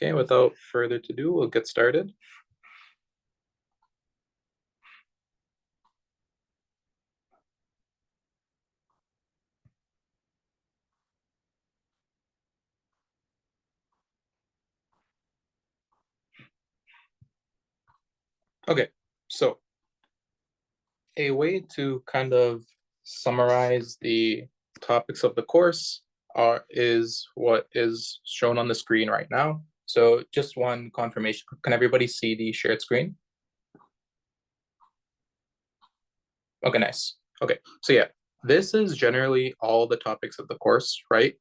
Okay, without further ado, we'll get started. Okay, so a way to kind of summarize the topics of the course is what is shown on the screen right now. So just one confirmation. Can everybody see the shared screen? Okay, nice. Okay, so yeah, this is generally all the topics of the course, right?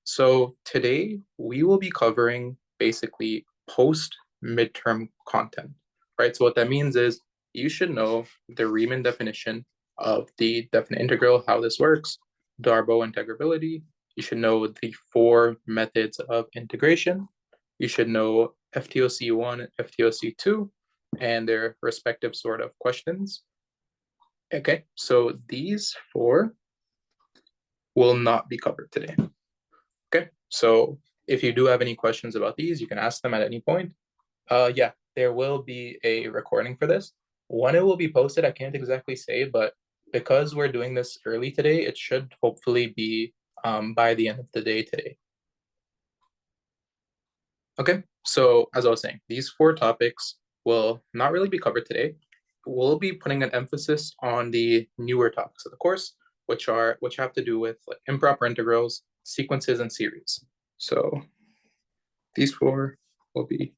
So today we will be covering basically post-midterm content, right? So what that means is you should know the Riemann definition of the definite integral, how this works, Darboux integrability. You should know the four methods of integration. You should know FTOC1, FTOC2, and their respective sort of questions. Okay, so these four will not be covered today. Okay, so if you do have any questions about these, you can ask them at any point. Yeah, there will be a recording for this. When it will be posted, I can't exactly say, but because we're doing this early today, it should hopefully be by the end of the day today. Okay, so as I was saying, these four topics will not really be covered today. We'll be putting an emphasis on the newer topics of the course, which have to do with like improper integrals, sequences, and series. So these four will be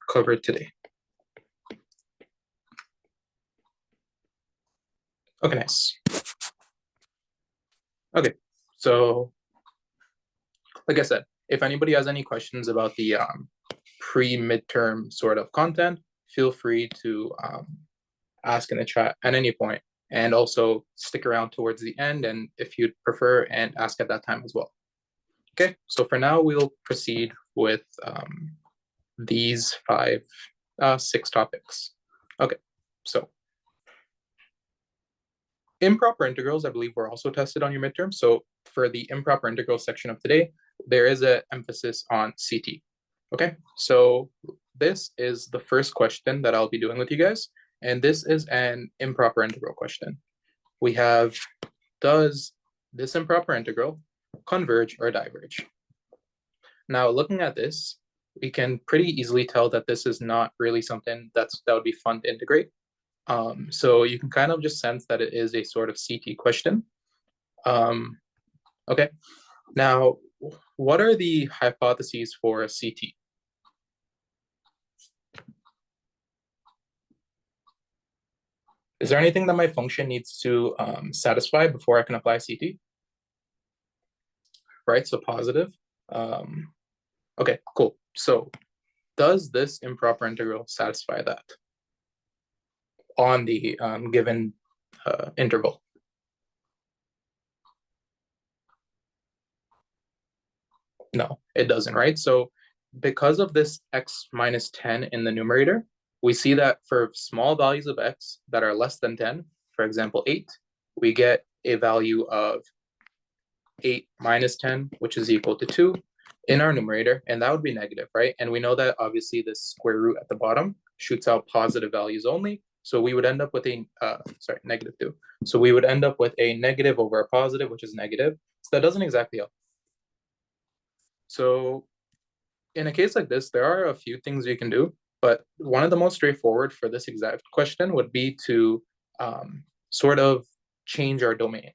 covered today. Okay, nice. Okay, so like I said, if anybody has any questions about the pre-midterm sort of content, feel free to ask in the chat at any point, and also stick around towards the end, and if you'd prefer, and ask at that time as well. Okay, so for now, we'll proceed with these six topics. Okay, so improper integrals, I believe, were also tested on your midterm. So for the improper integral section of today, there is an emphasis on CT. Okay, so this is the first question that I'll be doing with you guys. And this is an improper integral question. We have, does this improper integral converge or diverge? Now, looking at this, we can pretty easily tell that this is not really something that would be fun to integrate. So you can kind of just sense that it is a sort of CT question. Okay, now, what are the hypotheses for CT? Is there anything that my function needs to satisfy before I can apply CT? Right, so positive. Okay, cool. So does this improper integral satisfy that on the given interval? No, it doesn't, right? So because of this x minus 10 in the numerator, we see that for small values of x that are less than 10, for example, 8, we get a value of 8 minus 10, which is equal to 2 in our numerator, and that would be negative, right? And we know that obviously this square root at the bottom shoots out positive values only, so we would end up with a, negative 2. So we would end up with a negative over a positive, which is negative, so that doesn't exactly help. So in a case like this, there are a few things we can do, but one of the most straightforward for this exact question would be to sort of change our domain,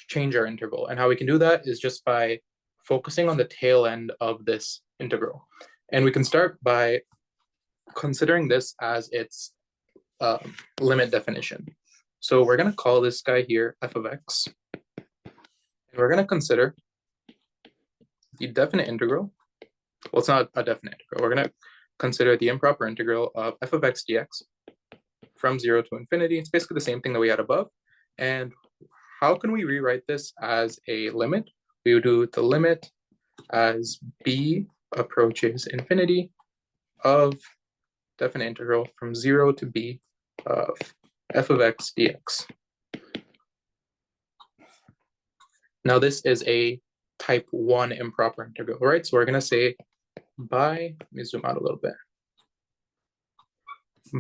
change our interval. And how we can do that is just by focusing on the tail end of this integral. And we can start by considering this as its limit definition. So we're going to call this guy here f of x. And we're going to consider the definite integral. Well, it's not a definite integral. We're going to consider the improper integral of f of x dx from 0 to infinity. It's basically the same thing that we had above. And how can we rewrite this as a limit? We would do the limit as b approaches infinity of definite integral from 0 to b of f of x dx. Now this is a type 1 improper integral, right? So we're going to say by, let me zoom out a little bit,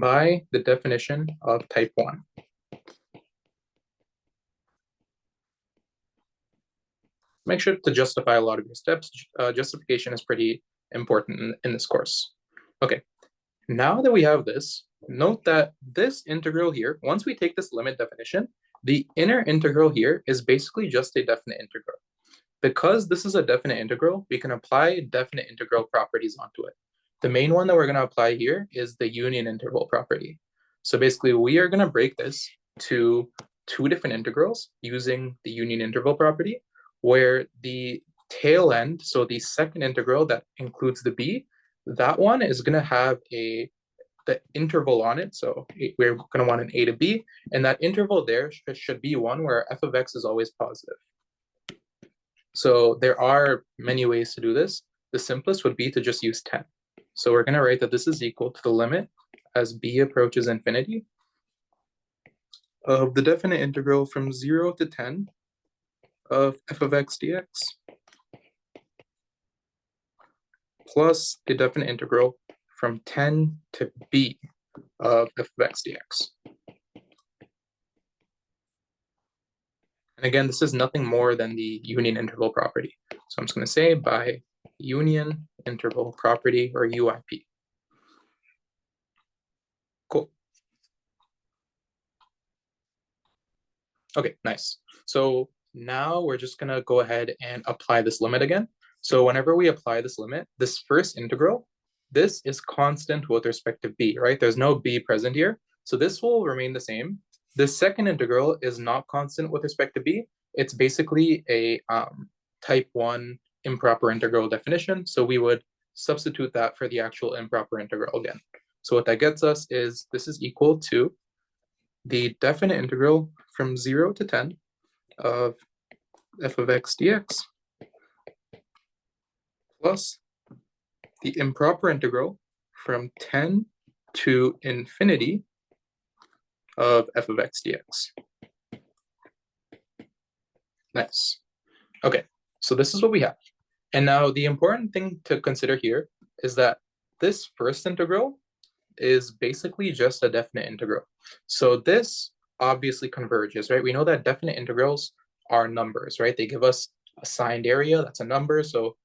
by the definition of type 1. Make sure to justify a lot of your steps. Justification is pretty important in this course. Okay, now that we have this, note that this integral here, once we take this limit definition, the inner integral here is basically just a definite integral. Because this is a definite integral, we can apply definite integral properties onto it. The main one that we're going to apply here is the union interval property. So basically, we are going to break this to two different integrals using the union interval property, where the tail end, so the second integral that includes the b, that one is going to have the interval on it. So we're going to want an a to b, and that interval there should be one where f of x is always positive. So there are many ways to do this. The simplest would be to just use 10. So we're going to write that this is equal to the limit as b approaches infinity of the definite integral from 0 to 10 of f of x dx plus the definite integral from 10 to b of f of x dx. And again, this is nothing more than the union interval property. So I'm just going to say by union interval property, or UIP. Cool. Okay, nice. So now we're just going to go ahead and apply this limit again. So whenever we apply this limit, this first integral, this is constant with respect to b, right? There's no b present here. So this will remain the same. The second integral is not constant with respect to b. It's basically a type 1 improper integral definition. So we would substitute that for the actual improper integral again. So what that gets us is this is equal to the definite integral from 0 to 10 of f of x dx plus the improper integral from 10 to infinity of f of x dx. Nice. Okay, so this is what we have. And now the important thing to consider here is that this first integral is basically just a definite integral. So this obviously converges, right? We know that definite integrals are numbers, right? They give us a signed area, that's a number. So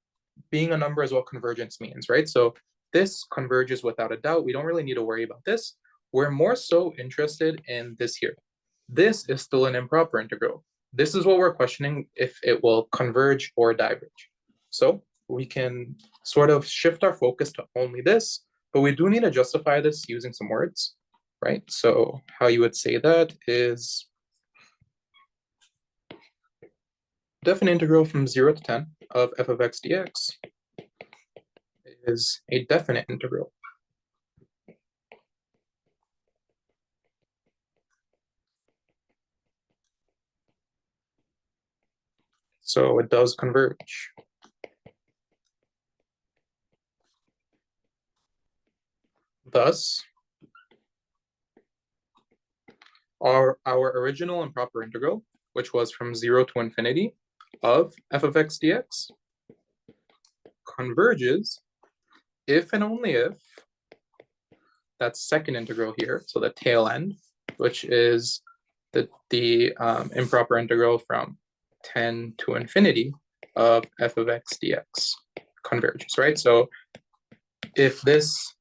being a number is what convergence means, right? So this converges without a doubt. We don't really need to worry about this. We're more so interested in this here. This is still an improper integral. This is what we're questioning, if it will converge or diverge. So we can sort of shift our focus to only this, but we do need to justify this using some words, right? So how you would say that is definite integral from 0 to 10 of f of x dx is a definite integral. So it does converge. Thus, our original improper integral, which was from 0 to infinity of f of x dx, converges if and only if that second integral here, so the tail end, which is the improper integral from 10 to infinity of f of x dx converges, right? So if this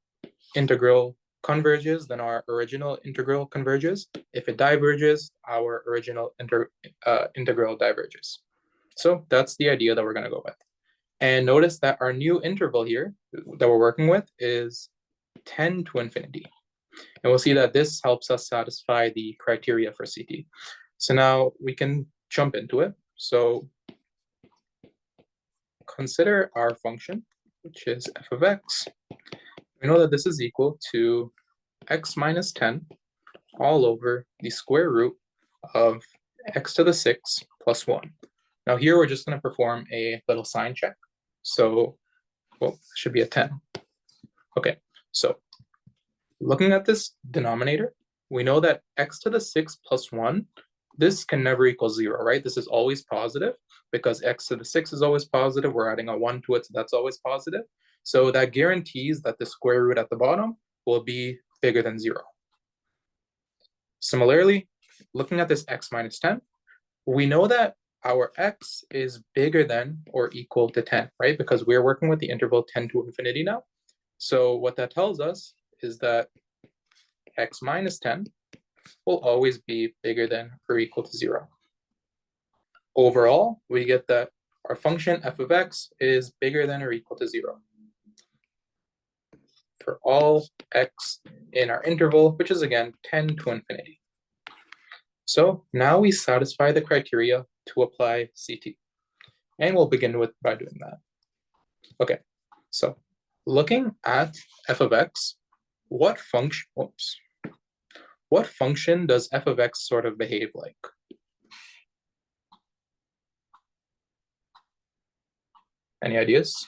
integral converges, then our original integral converges. If it diverges, our original integral diverges. So that's the idea that we're going to go with. And notice that our new interval here that we're working with is 10 to infinity. And we'll see that this helps us satisfy the criteria for CT. So now we can jump into it. So consider our function, which is f of x. We know that this is equal to x minus 10 all over the square root of x to the 6 plus 1. Now here we're just going to perform a little sign check. So, well, it should be a 10. Okay, so looking at this denominator, we know that x to the 6 plus 1, this can never equal 0, right? This is always positive because x to the 6 is always positive. We're adding a 1 to it, so that's always positive. So that guarantees that the square root at the bottom will be bigger than 0. Similarly, looking at this x minus 10, we know that our x is bigger than or equal to 10, right? Because we're working with the interval 10 to infinity now. So what that tells us is that x minus 10 will always be bigger than or equal to 0. Overall, we get that our function f of x is bigger than or equal to 0 for all x in our interval, which is again 10 to infinity. So now we satisfy the criteria to apply CT. And we'll begin by doing that. Okay, so looking at f of x, what function does f of x sort of behave like? Any ideas?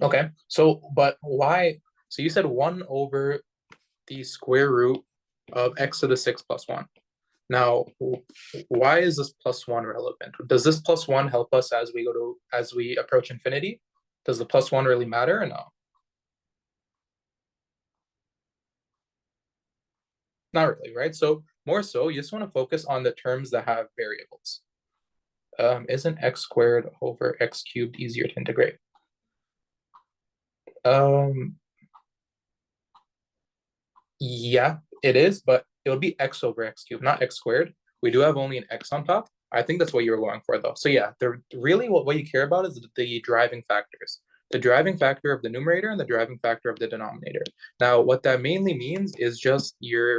Okay, so but why? So you said 1 over the square root of x to the 6 plus 1. Now, why is this plus 1 relevant? Does this plus 1 help us as we approach infinity? Does the plus 1 really matter or no? Not really, right? So more so, you just want to focus on the terms that have variables. Isn't x squared over x cubed easier to integrate? Yeah, it is, but it'll be x over x cubed, not x squared. We do have only an x on top. I think that's what you're going for, though. So yeah, really what you care about is the driving factors. The driving factor of the numerator and the driving factor of the denominator. Now, what that mainly means is just the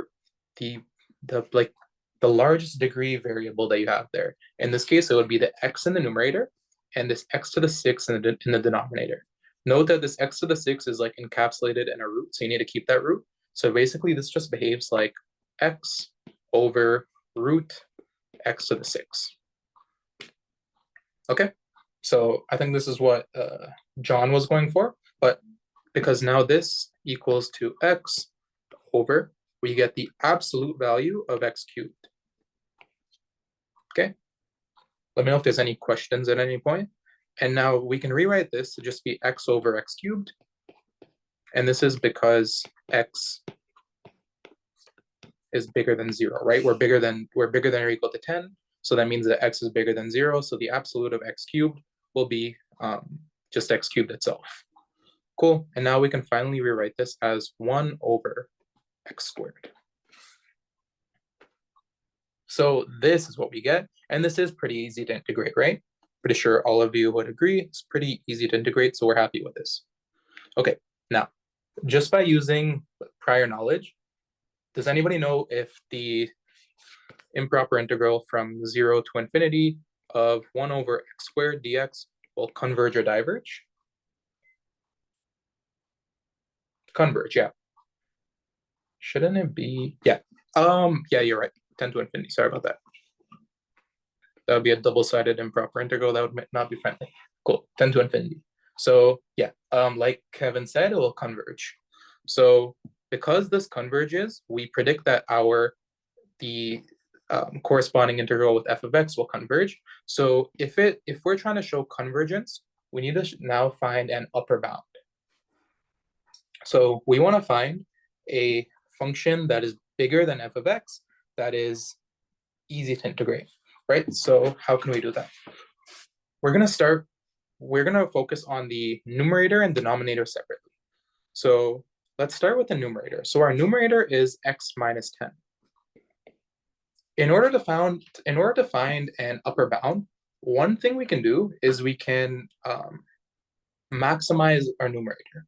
largest degree variable that you have there. In this case, it would be the x in the numerator and this x to the 6 in the denominator. Note that this x to the 6 is like encapsulated in a root, so you need to keep that root. So basically, this just behaves like x over root x to the 6. Okay, so I think this is what John was going for, but because now this equals to x over, we get the absolute value of x cubed. Okay, let me know if there's any questions at any point. And now we can rewrite this to just be x over x cubed. And this is because x is bigger than 0, right? We're bigger than or equal to 10. So that means that x is bigger than 0. So the absolute of x cubed will be just x cubed itself. Cool. And now we can finally rewrite this as 1 over x squared. So this is what we get. And this is pretty easy to integrate, right? Pretty sure all of you would agree. It's pretty easy to integrate, so we're happy with this. Okay, now, just by using prior knowledge, does anybody know if the improper integral from 0 to infinity of 1 over x squared dx will converge or diverge? Converge, yeah. Shouldn't it be? Yeah. Yeah, you're right. 10 to infinity. Sorry about that. That would be a double-sided improper integral. That would not be friendly. Cool. 10 to infinity. So yeah, like Kevin said, it will converge. So because this converges, we predict that the corresponding integral with f of x will converge. So if we're trying to show convergence, we need to now find an upper bound. So we want to find a function that is bigger than f of x that is easy to integrate, right? So how can we do that? We're going to focus on the numerator and denominator separately. So let's start with the numerator. So our numerator is x minus 10. In order to find an upper bound, one thing we can do is we can maximize our numerator.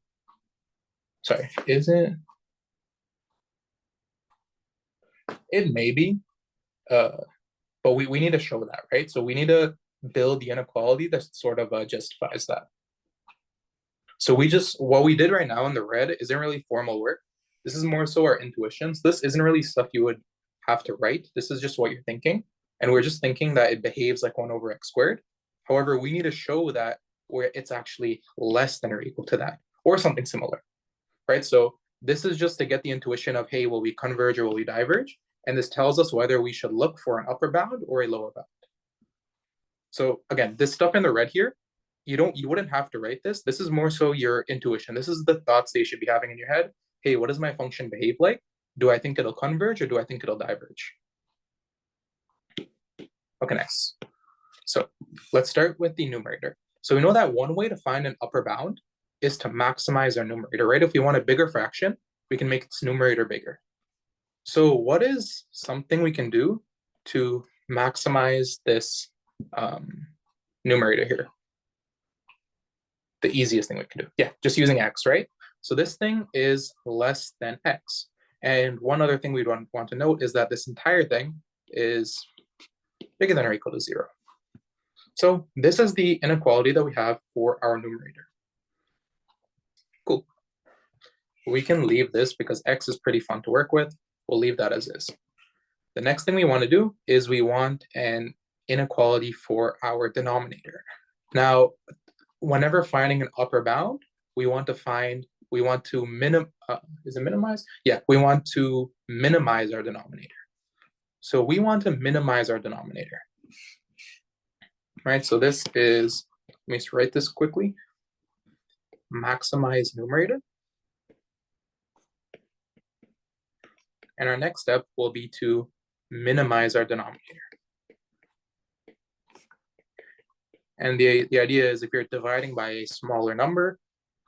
Sorry, is it? It may be, but we need to show that, right? So we need to build the inequality that sort of justifies that. So what we did right now in the red isn't really formal work. This is more so our intuitions. This isn't really stuff you would have to write. This is just what you're thinking. And we're just thinking that it behaves like 1 over x squared. However, we need to show that where it's actually less than or equal to that, or something similar, right? So This is just to get the intuition of, hey, will we converge or will we diverge? And this tells us whether we should look for an upper bound or a lower bound. So again, this stuff in the red here, you wouldn't have to write this. This is more so your intuition. This is the thoughts that you should be having in your head. Hey, what does my function behave like? Do I think it'll converge or do I think it'll diverge? Okay, next. So let's start with the numerator. So we know that one way to find an upper bound is to maximize our numerator, right? If we want a bigger fraction, we can make its numerator bigger. So what is something we can do to maximize this numerator here? The easiest thing we can do. Yeah, just using x, right? So this thing is less than x. And one other thing we'd want to note is that this entire thing is bigger than or equal to 0. So this is the inequality that we have for our numerator. Cool. We can leave this because x is pretty fun to work with. We'll leave that as is. The next thing we want to do is we want an inequality for our denominator. Now, whenever finding an upper bound, we want to minimize? Yeah, we want to minimize our denominator. So we want to minimize our denominator. Right, so this is, let me just write this quickly. Maximize numerator. And our next step will be to minimize our denominator. And the idea is if you're dividing by a smaller number,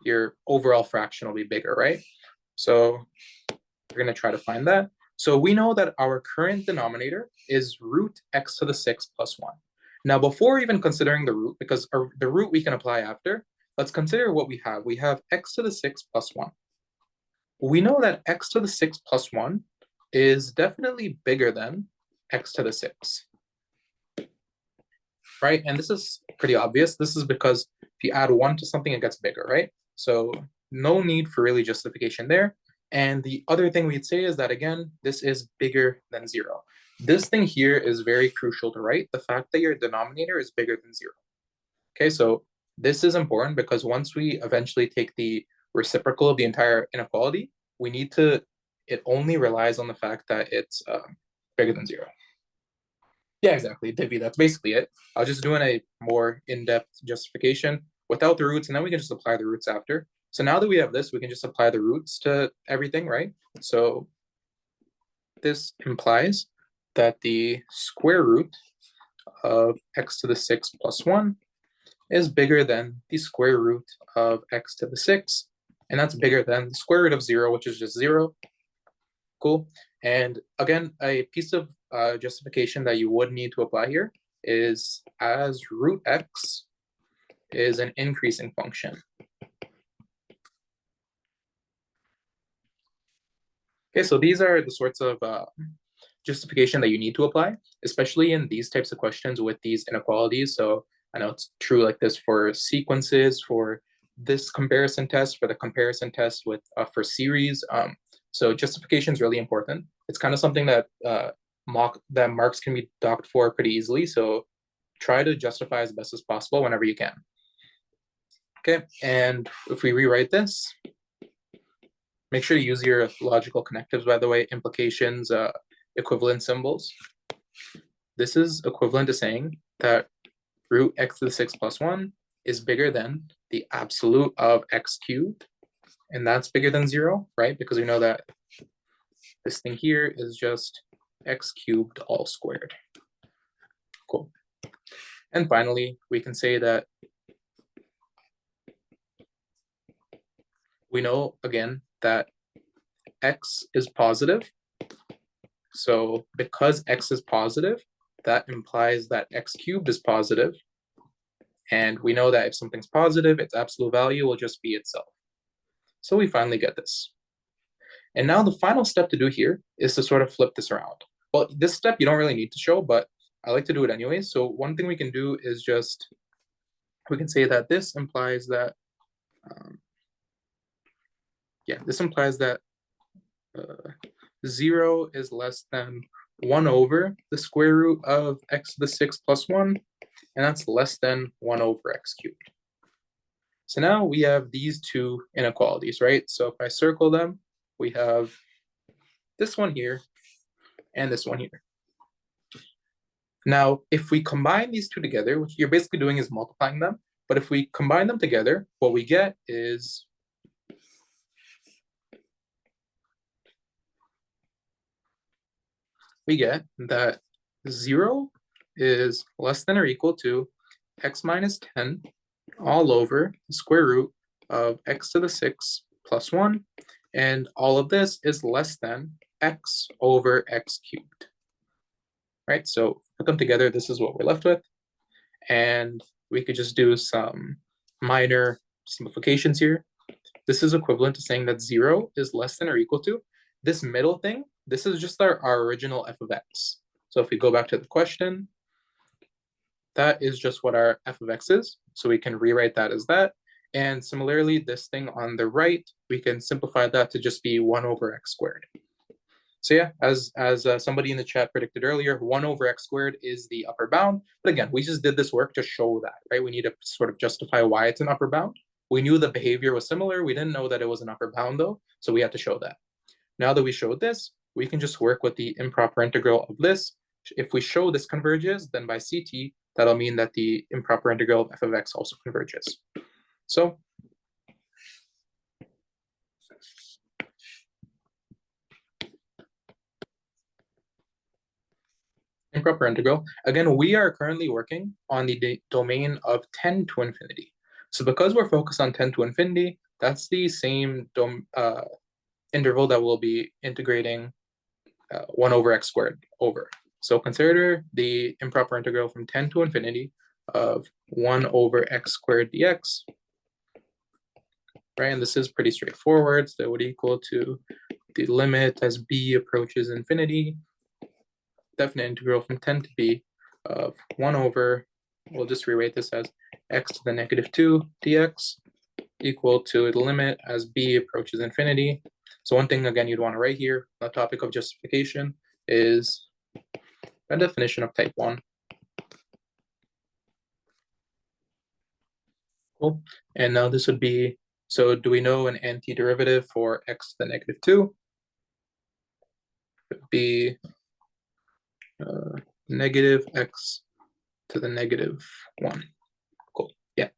your overall fraction will be bigger, right? So we're going to try to find that. So we know that our current denominator is root x to the 6 plus 1. Now, before even considering the root, because the root we can apply after, let's consider what we have. We have x to the 6 plus 1. We know that x to the 6 plus 1 is definitely bigger than x to the 6. Right? And this is pretty obvious. This is because if you add 1 to something, it gets bigger, right? So no need for really justification there. And the other thing we'd say is that, again, this is bigger than 0. This thing here is very crucial to write, the fact that your denominator is bigger than 0. Okay, so this is important because once we eventually take the reciprocal of the entire inequality, we need to, it only relies on the fact that it's bigger than 0. Yeah, exactly, Divi, that's basically it. I was just doing a more in-depth justification without the roots, and then we can just apply the roots after. So now that we have this, we can just apply the roots to everything, right? So this implies that the square root of x to the 6 plus 1 is bigger than the square root of x to the 6, and that's bigger than the square root of 0, which is just 0. Cool. And again, a piece of justification that you would need to apply here is as root x is an increasing function. Okay, so these are the sorts of justification that you need to apply, especially in these types of questions with these inequalities. So I know it's true like this for sequences, for this comparison test, for the comparison test with for series. So justification is really important. It's kind of something that marks can be docked for pretty easily. So try to justify as best as possible whenever you can. Okay, and if we rewrite this, make sure to use your logical connectives, by the way, implications, equivalent symbols. This is equivalent to saying that root x to the 6 plus 1 is bigger than the absolute of x cubed. And that's bigger than 0, right? Because we know that this thing here is just x cubed all squared. Cool. And finally, we can say that we know, again, that x is positive. So because x is positive, that implies that x cubed is positive. And we know that if something's positive, its absolute value will just be itself. So we finally get this. And now the final step to do here is to sort of flip this around. Well, this step you don't really need to show, but I like to do it anyway. So one thing we can do is just, we can say that this implies that, this implies that 0 is less than 1 over the square root of x to the 6 plus 1, and that's less than 1 over x cubed. So now we have these two inequalities, right? So if I circle them, we have this one here and this one here. Now, if we combine these two together, what you're basically doing is multiplying them, but if we combine them together, what we get is we get that 0 is less than or equal to x minus 10 all over the square root of x to the 6 plus 1, and all of this is less than x over x cubed. Right, so put them together, this is what we're left with, and we could just do some minor simplifications here. This is equivalent to saying that 0 is less than or equal to this middle thing. This is just our original f of x. So if we go back to the question, that is just what our f of x is. So we can rewrite that as that. And similarly, this thing on the right, we can simplify that to just be 1 over x squared. So yeah, as somebody in the chat predicted earlier, 1 over x squared is the upper bound. But again, we just did this work to show that, right? We need to sort of justify why it's an upper bound. We knew the behavior was similar. We didn't know that it was an upper bound though, so we had to show that. Now that we showed this, we can just work with the improper integral of this. If we show this converges, then by CT, that'll mean that the improper integral of f of x also converges. So improper integral, again, we are currently working on the domain of 10 to infinity. So because we're focused on 10 to infinity, that's the same interval that we'll be integrating 1 over x squared over. So consider the improper integral from 10 to infinity of 1 over x squared dx. Right, and this is pretty straightforward. So it would equal to the limit as b approaches infinity, definite integral from 10 to b of 1 over, we'll just rewrite this as x to the negative 2 dx equal to the limit as b approaches infinity. So one thing, again, you'd want to write here, the topic of justification is a definition of type 1. Cool. And now this would be, so do we know an antiderivative for x to the negative 2? It would be negative x to the negative 1. Cool, yeah.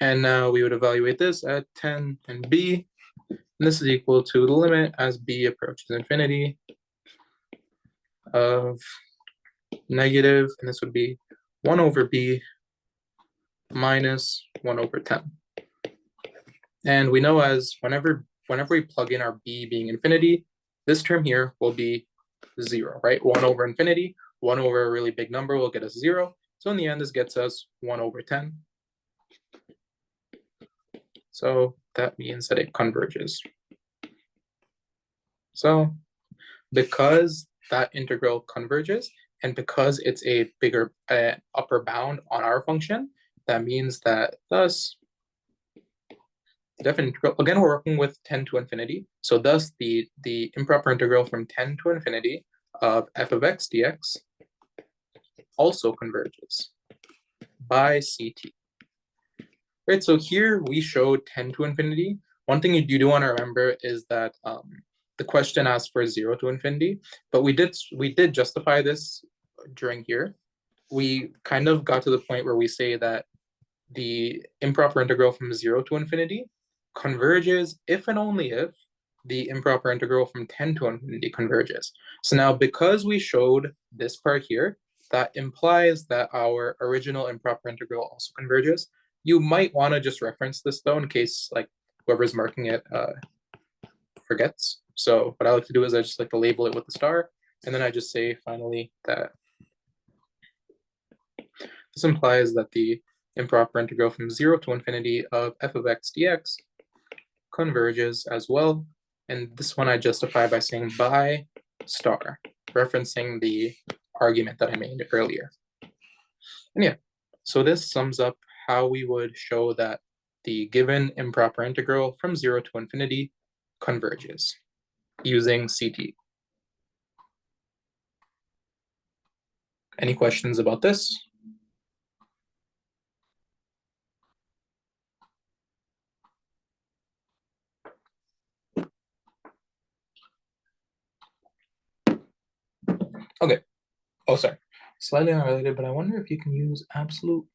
And now we would evaluate this at 10 and b. And this is equal to the limit as b approaches infinity of negative, and this would be 1 over b minus 1 over 10. And we know as whenever we plug in our b being infinity, this term here will be 0, right? 1 over infinity, 1 over a really big number will get us 0. So in the end, this gets us 1 over 10. So that means that it converges. So because that integral converges, and because it's a bigger upper bound on our function, that means that thus, the definite integral, again, we're working with 10 to infinity. So thus the improper integral from 10 to infinity of f of x dx also converges by CT. Right, so here we showed 10 to infinity. One thing you do want to remember is that the question asked for 0 to infinity, but we did justify this during here. We kind of got to the point where we say that the improper integral from 0 to infinity converges if and only if the improper integral from 10 to infinity converges. So now because we showed this part here, that implies that our original improper integral also converges. You might want to just reference this though in case like whoever's marking it forgets. So what I like to do is I just like to label it with the star, and then I just say finally that this implies that the improper integral from 0 to infinity of f of x dx converges as well. And this one I justify by saying by star, referencing the argument that I made earlier. And yeah, so this sums up how we would show that the given improper integral from 0 to infinity converges using CT. Any questions about this? Okay. Oh, sorry. Slightly unrelated, but I wonder if you can use absolute.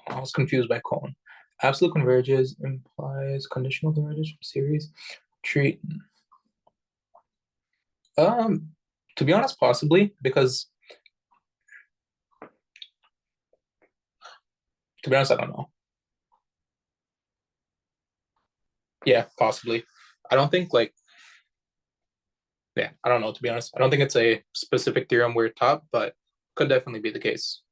I was confused by colon. Absolute converges implies conditional converges from series. Treat. Um, to be honest, possibly, because to be honest, I don't know. Yeah, possibly. I don't think like, yeah, I don't know, to be honest. I don't think it's a specific theorem we're taught, but could definitely be the case.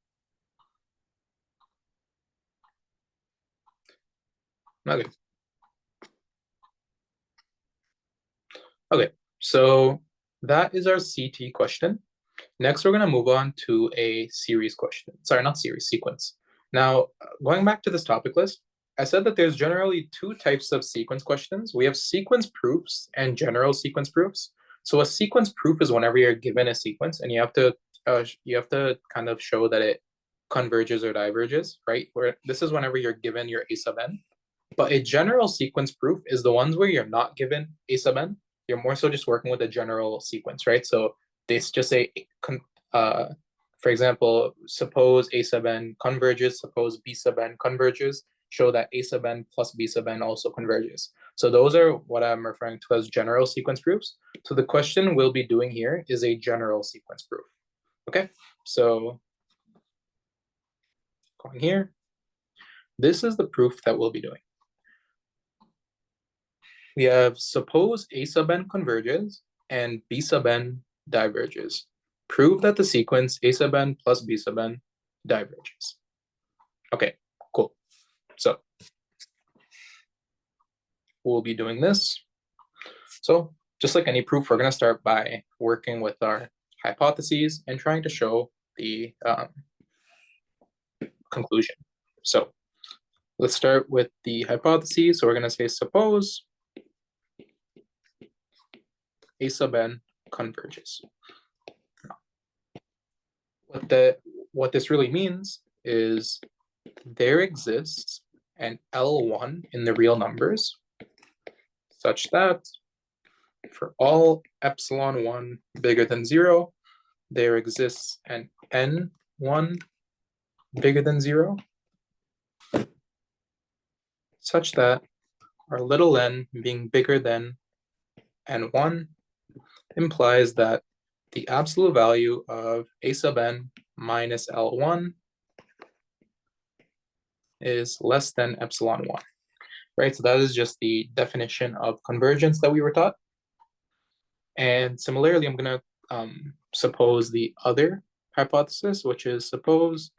Okay. Okay, so that is our CT question. Next, we're going to move on to a series question. Sorry, not series, sequence. Now, going back to this topic list, I said that there's generally two types of sequence questions. We have sequence proofs and general sequence proofs. So a sequence proof is whenever you're given a sequence and you have to kind of show that it converges or diverges, right? Where this is whenever you're given your a sub n. But a general sequence proof is the ones where you're not given a sub n. You're more so just working with a general sequence, right? So they just say, for example, suppose a sub n converges, suppose b sub n converges, show that a sub n plus b sub n also converges. So those are what I'm referring to as general sequence proofs. So the question we'll be doing here is a general sequence proof. Okay, so going here, this is the proof that we'll be doing. We have suppose a sub n converges and b sub n diverges. Prove that the sequence a sub n plus b sub n diverges. Okay, cool. So we'll be doing this. So just like any proof, we're going to start by working with our hypotheses and trying to show the conclusion. So let's start with the hypotheses. So we're going to say suppose a sub n converges. What this really means is there exists an L1 in the real numbers such that for all epsilon 1 bigger than 0, there exists an N1 bigger than 0 such that our little n being bigger than N1 implies that the absolute value of a sub n minus L1 is less than epsilon 1, right? So that is just the definition of convergence that we were taught. And similarly, I'm going to suppose the other hypothesis, which is suppose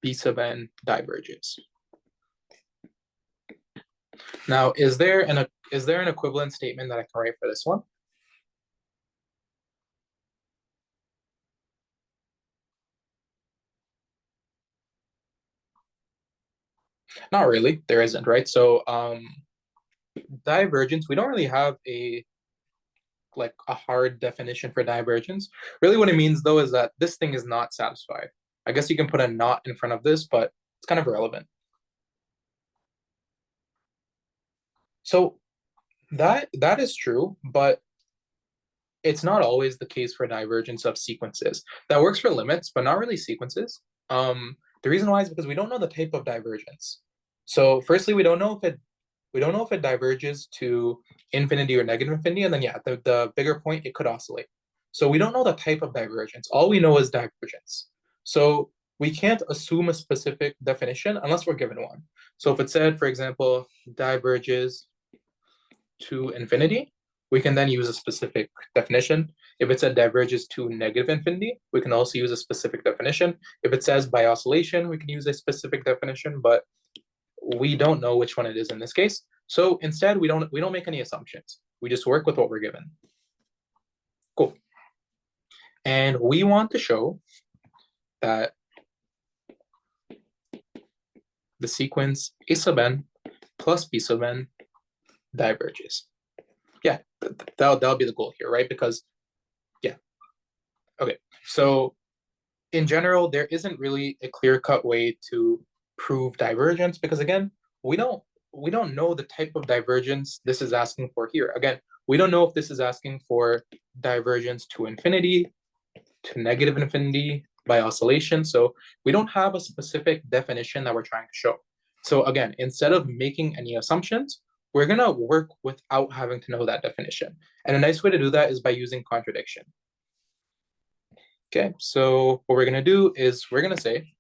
b sub n diverges. Now, is there an equivalent statement that I can write for this one? Not really, there isn't, right? So divergence, we don't really have a hard definition for divergence. Really what it means though is that this thing is not satisfied. I guess you can put a not in front of this, but it's kind of irrelevant. So that is true, but it's not always the case for divergence of sequences. That works for limits, but not really sequences. The reason why is because we don't know the type of divergence. So firstly, we don't know if it diverges to infinity or negative infinity, and then yeah, the bigger point, it could oscillate. So we don't know the type of divergence. All we know is divergence. So we can't assume a specific definition unless we're given one. So if it said, for example, diverges to infinity, we can then use a specific definition. If it said diverges to negative infinity, we can also use a specific definition. If it says by oscillation, we can use a specific definition, but we don't know which one it is in this case. So instead, we don't make any assumptions. We just work with what we're given. Cool. And we want to show that the sequence a sub n plus b sub n diverges. Yeah, that'll be the goal here, right? Because, yeah. Okay, so in general, there isn't really a clear-cut way to prove divergence because again, we don't we don't know the type of divergence this is asking for here. Again, we don't know if this is asking for divergence to infinity, to negative infinity by oscillation. So we don't have a specific definition that we're trying to show. So again, instead of making any assumptions, we're gonna work without having to know that definition. And a nice way to do that is by using contradiction. Okay, so what we're gonna do is we're gonna say,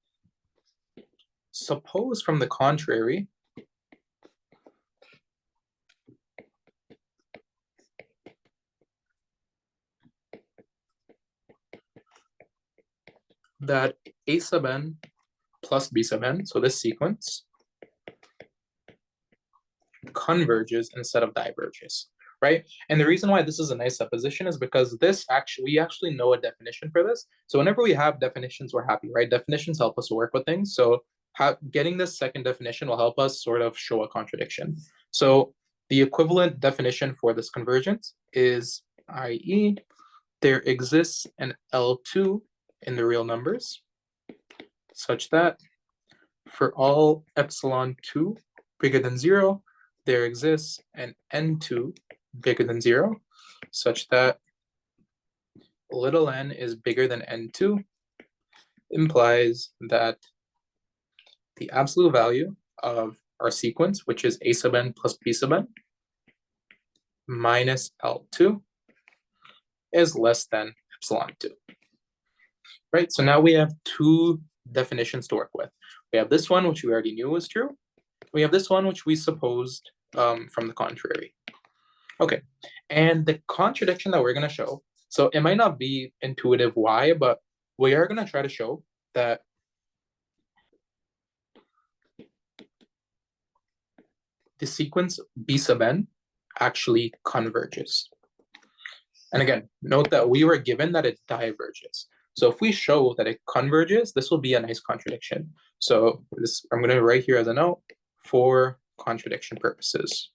suppose from the contrary, that A sub n plus B sub n, so this sequence, converges instead of diverges, right? And the reason why this is a nice supposition is because we actually know a definition for this. So whenever we have definitions, we're happy, right? Definitions help us work with things. So getting this second definition will help us sort of show a contradiction. So the equivalent definition for this convergence is, i.e., there exists an L2 in the real numbers such that for all epsilon 2 bigger than 0, there exists an N2 bigger than 0 such that little n is bigger than N2, implies that the absolute value of our sequence, which is A sub n plus B sub n minus L2, is less than epsilon 2. Right, so now we have two definitions to work with. We have this one, which we already knew was true. We have this one, which we supposed from the contrary. Okay, and the contradiction that we're going to show, so it might not be intuitive why, but we are going to try to show that the sequence B sub n actually converges. And again, note that we were given that it diverges. So if we show that it converges, this will be a nice contradiction. So this I'm going to write here as a note for contradiction purposes.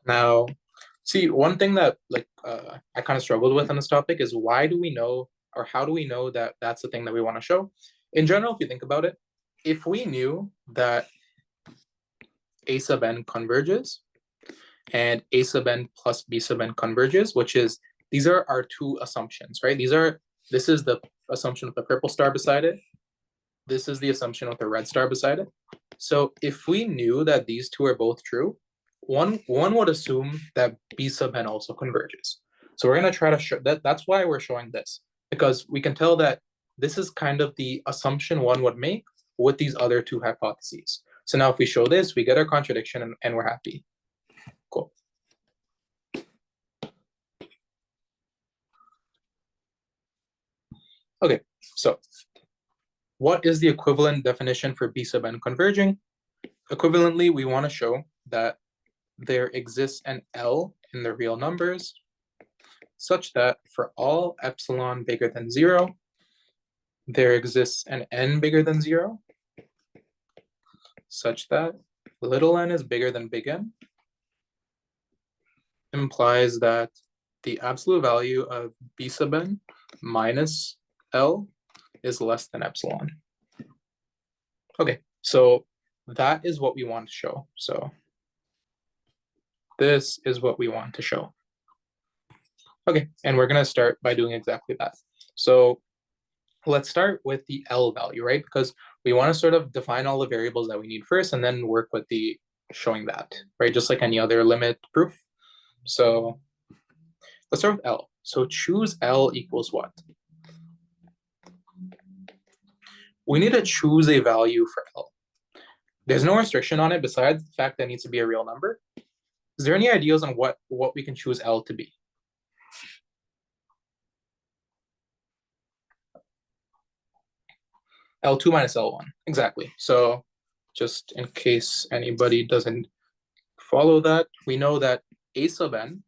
Now, see, one thing that I kind of struggled with on this topic is why do we know, or how do we know that that's the thing that we want to show? In general, if you think about it, if we knew that A sub n converges and A sub n plus B sub n converges, which is, these are our two assumptions, right? This is the assumption with the purple star beside it. This is the assumption with the red star beside it. So if we knew that these two are both true, one would assume that B sub n also converges. So we're going to try to show that. That's why we're showing this, because we can tell that this is kind of the assumption one would make with these other two hypotheses. So now if we show this, we get our contradiction and we're happy. Cool. Okay, so what is the equivalent definition for B sub n converging? Equivalently, we want to show that there exists an L in the real numbers such that for all epsilon bigger than 0, there exists an n bigger than 0 such that little n is bigger than big N, implies that the absolute value of B sub n minus L is less than epsilon. Okay, so that is what we want to show. So this is what we want to show. Okay, and we're going to start by doing exactly that. So let's start with the L value, right? Because we want to sort of define all the variables that we need first and then work with the showing that, right? Just like any other limit proof. So let's start with L. So choose L equals what? We need to choose a value for L. There's no restriction on it besides the fact that it needs to be a real number. Is there any ideas on what we can choose L to be? L2 minus L1, exactly. So just in case anybody doesn't follow that, we know that A sub n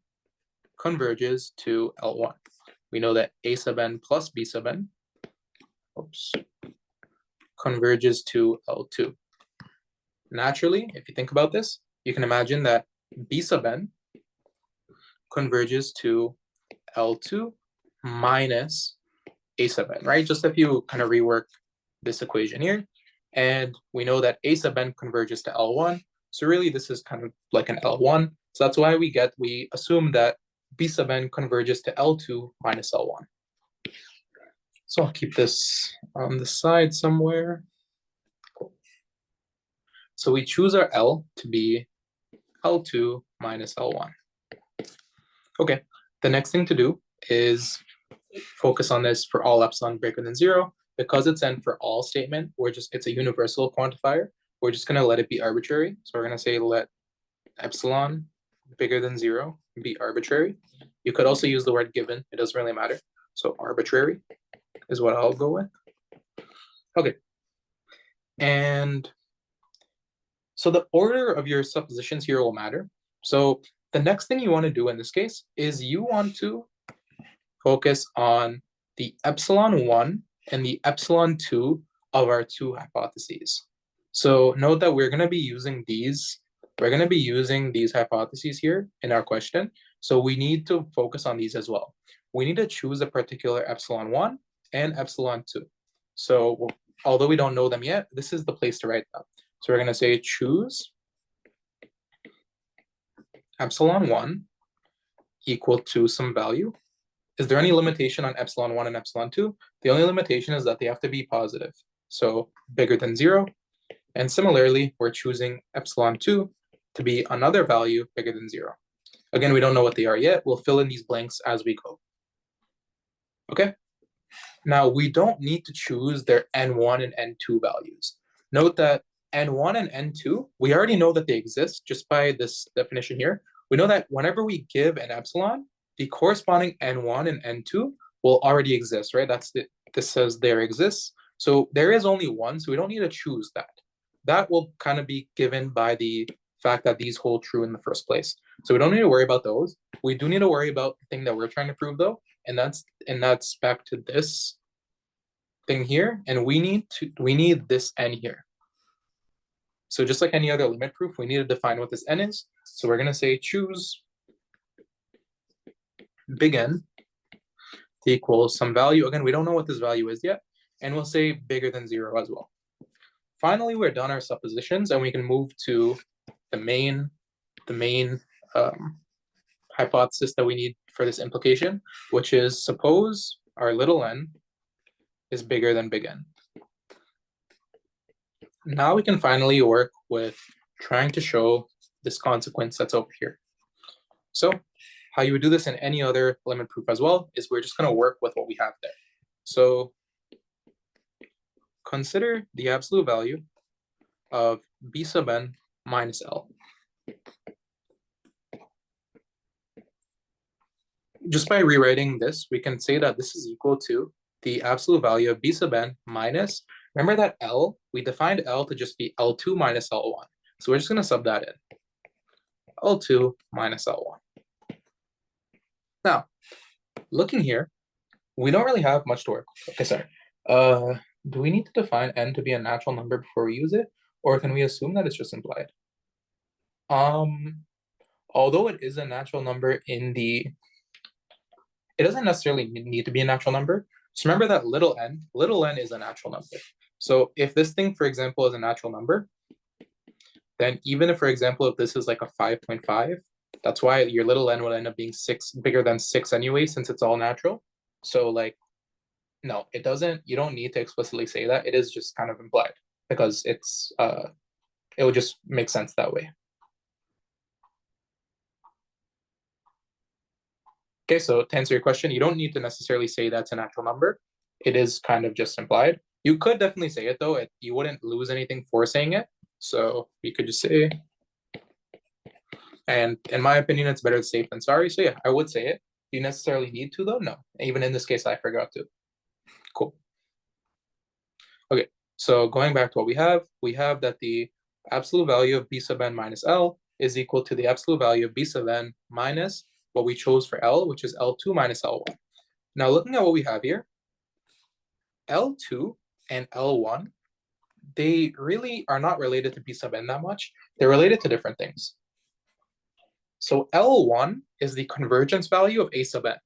converges to L1. We know that A sub n plus B sub n converges to L2. Naturally, if you think about this, you can imagine that B sub n converges to L2 minus A sub n, right? Just if you kind of rework this equation here, And we know that A sub n converges to L1. So really this is kind of like an L1. So that's why we assume that B sub n converges to L2 minus L1. So I'll keep this on the side somewhere. Cool. So we choose our L to be L2 minus L1. Okay, the next thing to do is focus on this for all epsilon greater than 0. Because it's n for all statement, it's a universal quantifier. We're just gonna let it be arbitrary. So we're gonna say let epsilon bigger than 0 be arbitrary. You could also use the word given, it doesn't really matter. So arbitrary is what I'll go with. Okay. And so the order of your suppositions here will matter. So the next thing you want to do in this case is you want to focus on the epsilon 1 and the epsilon 2 of our two hypotheses. So note that we're going to be using these. We're going to be using these hypotheses here in our question. So we need to focus on these as well. We need to choose a particular epsilon 1 and epsilon 2. So although we don't know them yet, this is the place to write them. So we're going to say choose epsilon 1 equal to some value. Is there any limitation on epsilon 1 and epsilon 2? The only limitation is that they have to be positive. So bigger than 0. And similarly, we're choosing epsilon 2 to be another value bigger than 0. Again, we don't know what they are yet. We'll fill in these blanks as we go. Okay? Now, we don't need to choose their n1 and n2 values. Note that n1 and n2, we already know that they exist just by this definition here. We know that whenever we give an epsilon, the corresponding n1 and n2 will already exist, right? This says there exists. So there is only one, so we don't need to choose that. That will kind of be given by the fact that these hold true in the first place. So we don't need to worry about those. We do need to worry about the thing that we're trying to prove though, and that's back to this thing here, and we need this n here. So just like any other limit proof, we need to define what this n is. So we're gonna say choose big N equals some value. Again, we don't know what this value is yet, and we'll say bigger than 0 as well. Finally, we're done our suppositions, and we can move to the main hypothesis that we need for this implication, which is suppose our little n is bigger than big N. Now we can finally work with trying to show this consequence that's over here. So how you would do this in any other limit proof as well is we're just going to work with what we have there. So consider the absolute value of b sub n minus L. Just by rewriting this, we can say that this is equal to the absolute value of b sub n minus, remember that L, we defined L to just be L2 minus L1. So we're just going to sub that in. L2 minus L1. Now, looking here, we don't really have much to work with. Okay, sorry. Do we need to define n to be a natural number before we use it? Or can we assume that it's just implied? Although it is a natural number it doesn't necessarily need to be a natural number. So remember that little n is a natural number. So if this thing, for example, is a natural number, then even if, for example, if this is like a 5.5, that's why your little n would end up being bigger than 6 anyway, since it's all natural. So like, no, it doesn't, you don't need to explicitly say that. It is just kind of implied because it would just make sense that way. Okay, so to answer your question, you don't need to necessarily say that's a natural number. It is kind of just implied. You could definitely say it though. You wouldn't lose anything for saying it. So you could just say, and in my opinion, it's better safe than sorry. So yeah, I would say it. Do you necessarily need to though? No, even in this case, I forgot to. Cool. Okay, so going back to what we have that the absolute value of b sub n minus L is equal to the absolute value of b sub n minus what we chose for L, which is L2 minus L1. Now looking at what we have here, L2 and L1, they really are not related to b sub n that much. They're related to different things. So L1 is the convergence value of a sub n.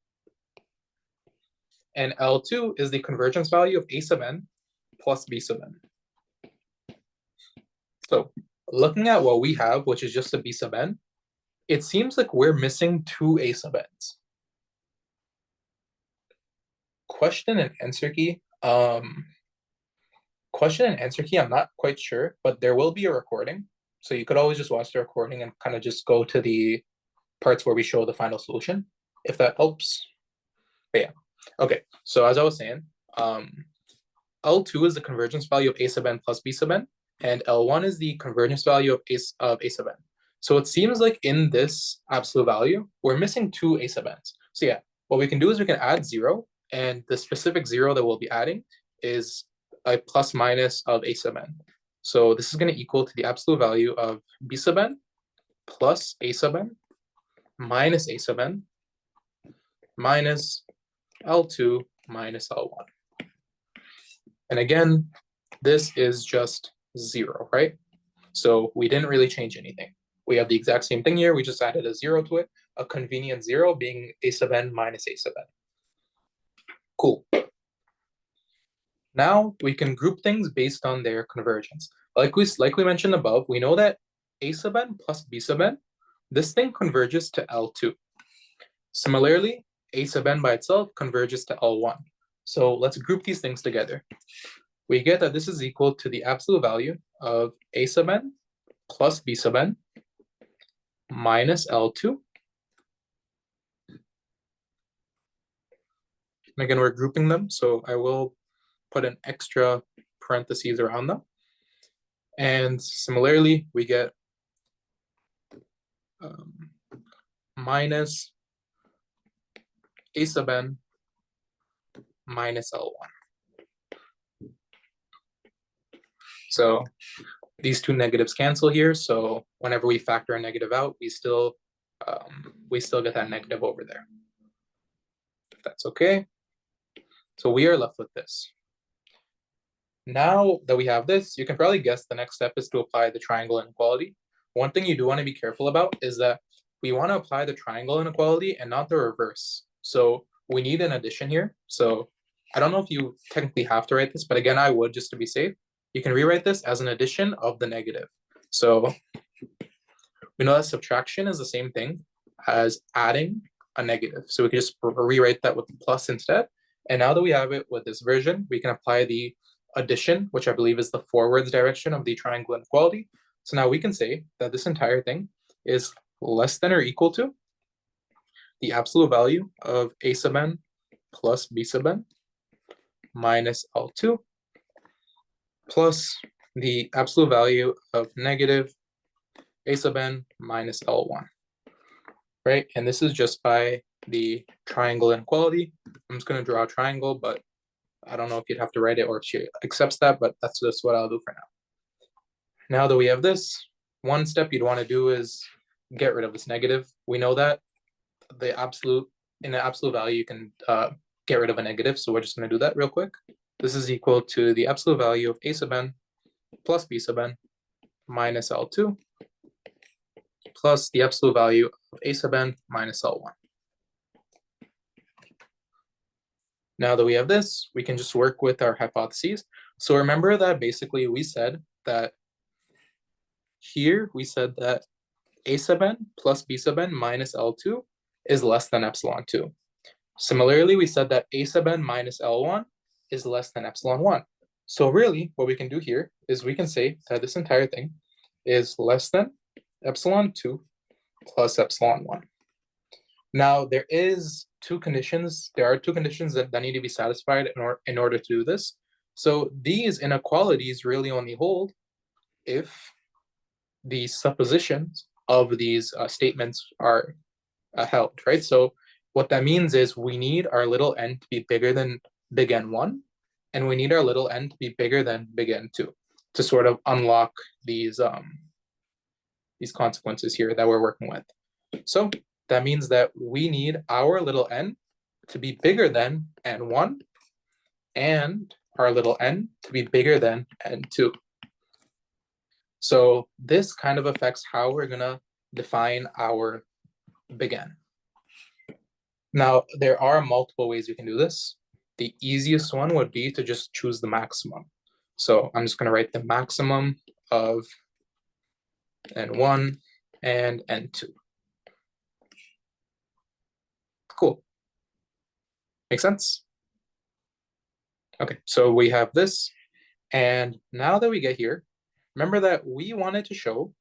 And L2 is the convergence value of a sub n plus b sub n. So looking at what we have, which is just a B sub n, it seems like we're missing two A sub n's. Question and answer key. Question and answer key, I'm not quite sure, but there will be a recording. So you could always just watch the recording and kind of just go to the parts where we show the final solution, if that helps. But yeah. Okay, so as I was saying, L2 is the convergence value of A sub n plus B sub n, and L1 is the convergence value of A sub n. So it seems like in this absolute value, we're missing two A sub n's. So yeah, what we can do is we can add 0, and the specific 0 that we'll be adding is a plus minus of A sub n. So this is going to equal to the absolute value of B sub n plus A sub n minus A sub n minus L2 minus L1. And again, this is just 0, right? So we didn't really change anything. We have the exact same thing here. We just added a 0 to it, a convenient 0 being A sub n minus A sub n. Cool. Now we can group things based on their convergence. Like we mentioned above, we know that A sub n plus B sub n, this thing converges to L2. Similarly, A sub n by itself converges to L1. So let's group these things together. We get that this is equal to the absolute value of A sub n plus B sub n minus L2. And again, we're grouping them, so I will put an extra parentheses around them. And similarly, we get minus A sub n minus L1. So these two negatives cancel here. So whenever we factor a negative out, we still get that negative over there. If that's okay. So we are left with this. Now that we have this, you can probably guess the next step is to apply the triangle inequality. One thing you do want to be careful about is that we want to apply the triangle inequality and not the reverse. So we need an addition here. So I don't know if you technically have to write this, but again, I would just to be safe. You can rewrite this as an addition of the negative. So we know that subtraction is the same thing as adding a negative. So we can just rewrite that with the plus instead. And now that we have it with this version, we can apply the addition, which I believe is the forwards direction of the triangle inequality. So now we can say that this entire thing is less than or equal to the absolute value of A sub n plus B sub n minus L2 plus the absolute value of negative A sub n minus L1, right? And this is just by the triangle inequality. I'm just going to draw a triangle, but I don't know if you'd have to write it or if she accepts that, but that's just what I'll do for now. Now that we have this, one step you'd want to do is get rid of this negative. We know that in the absolute value, you can get rid of a negative. So we're just going to do that real quick. This is equal to the absolute value of A sub n plus B sub n minus L2 plus the absolute value of A sub n minus L1. Now that we have this, we can just work with our hypotheses. So remember that basically we said that here we said that A sub n plus B sub n minus L2 is less than epsilon 2. Similarly, we said that A sub n minus L1 is less than epsilon 1. So really, what we can do here is we can say that this entire thing is less than epsilon 2 plus epsilon 1. Now, there are two conditions that need to be satisfied in order to do this. So these inequalities really only hold if the suppositions of these statements are held, right? So what that means is we need our little n to be bigger than big N1, and we need our little n to be bigger than big N2 to sort of unlock these consequences here that we're working with. So that means that we need our little n to be bigger than N1 and our little n to be bigger than N2. So this kind of affects how we're gonna define our big N. Now, there are multiple ways we can do this. The easiest one would be to just choose the maximum. So I'm just gonna write the maximum of N1, and N2. Cool. Make sense? Okay, so we have this. And now that we get here, remember that we wanted to show,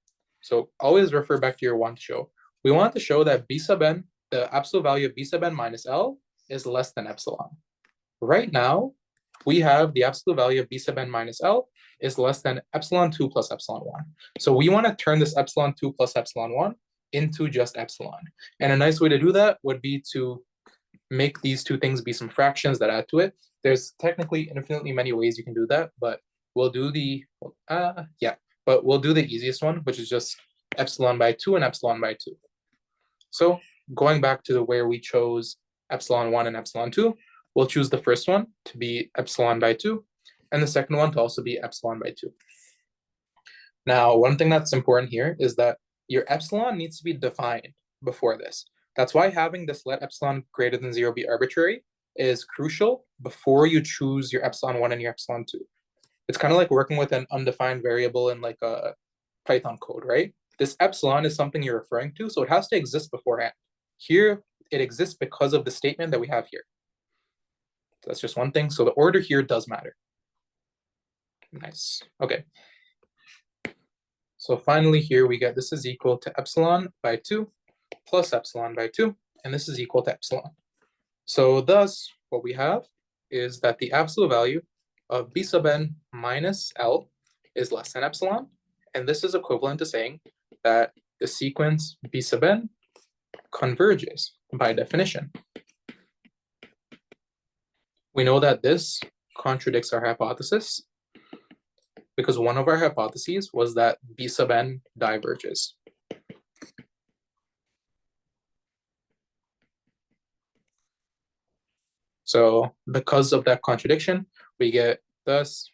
so always refer back to your want to show. We want to show that B sub n, the absolute value of B sub n minus L is less than epsilon. Right now, we have the absolute value of B sub n minus L is less than epsilon 2 plus epsilon 1. So we want to turn this epsilon 2 plus epsilon 1 into just epsilon. And a nice way to do that would be to make these two things be some fractions that add to it. There's technically infinitely many ways you can do that, but we'll do the easiest one, which is just epsilon by 2 and epsilon by 2. So going back to where we chose epsilon 1 and epsilon 2, we'll choose the first one to be epsilon by 2, and the second one to also be epsilon by 2. Now, one thing that's important here is that your epsilon needs to be defined before this. That's why having this let epsilon greater than 0 be arbitrary is crucial before you choose your epsilon 1 and your epsilon 2. It's kind of like working with an undefined variable in like a Python code, right? This epsilon is something you're referring to, so it has to exist beforehand. Here, it exists because of the statement that we have here. So that's just one thing. So the order here does matter. Nice. Okay. So finally here we get this is equal to epsilon by 2 plus epsilon by 2, and this is equal to epsilon. So thus, what we have is that the absolute value of B sub n minus L is less than epsilon, and this is equivalent to saying that the sequence B sub n converges by definition. We know that this contradicts our hypothesis because one of our hypotheses was that B sub n diverges. So because of that contradiction, we get thus,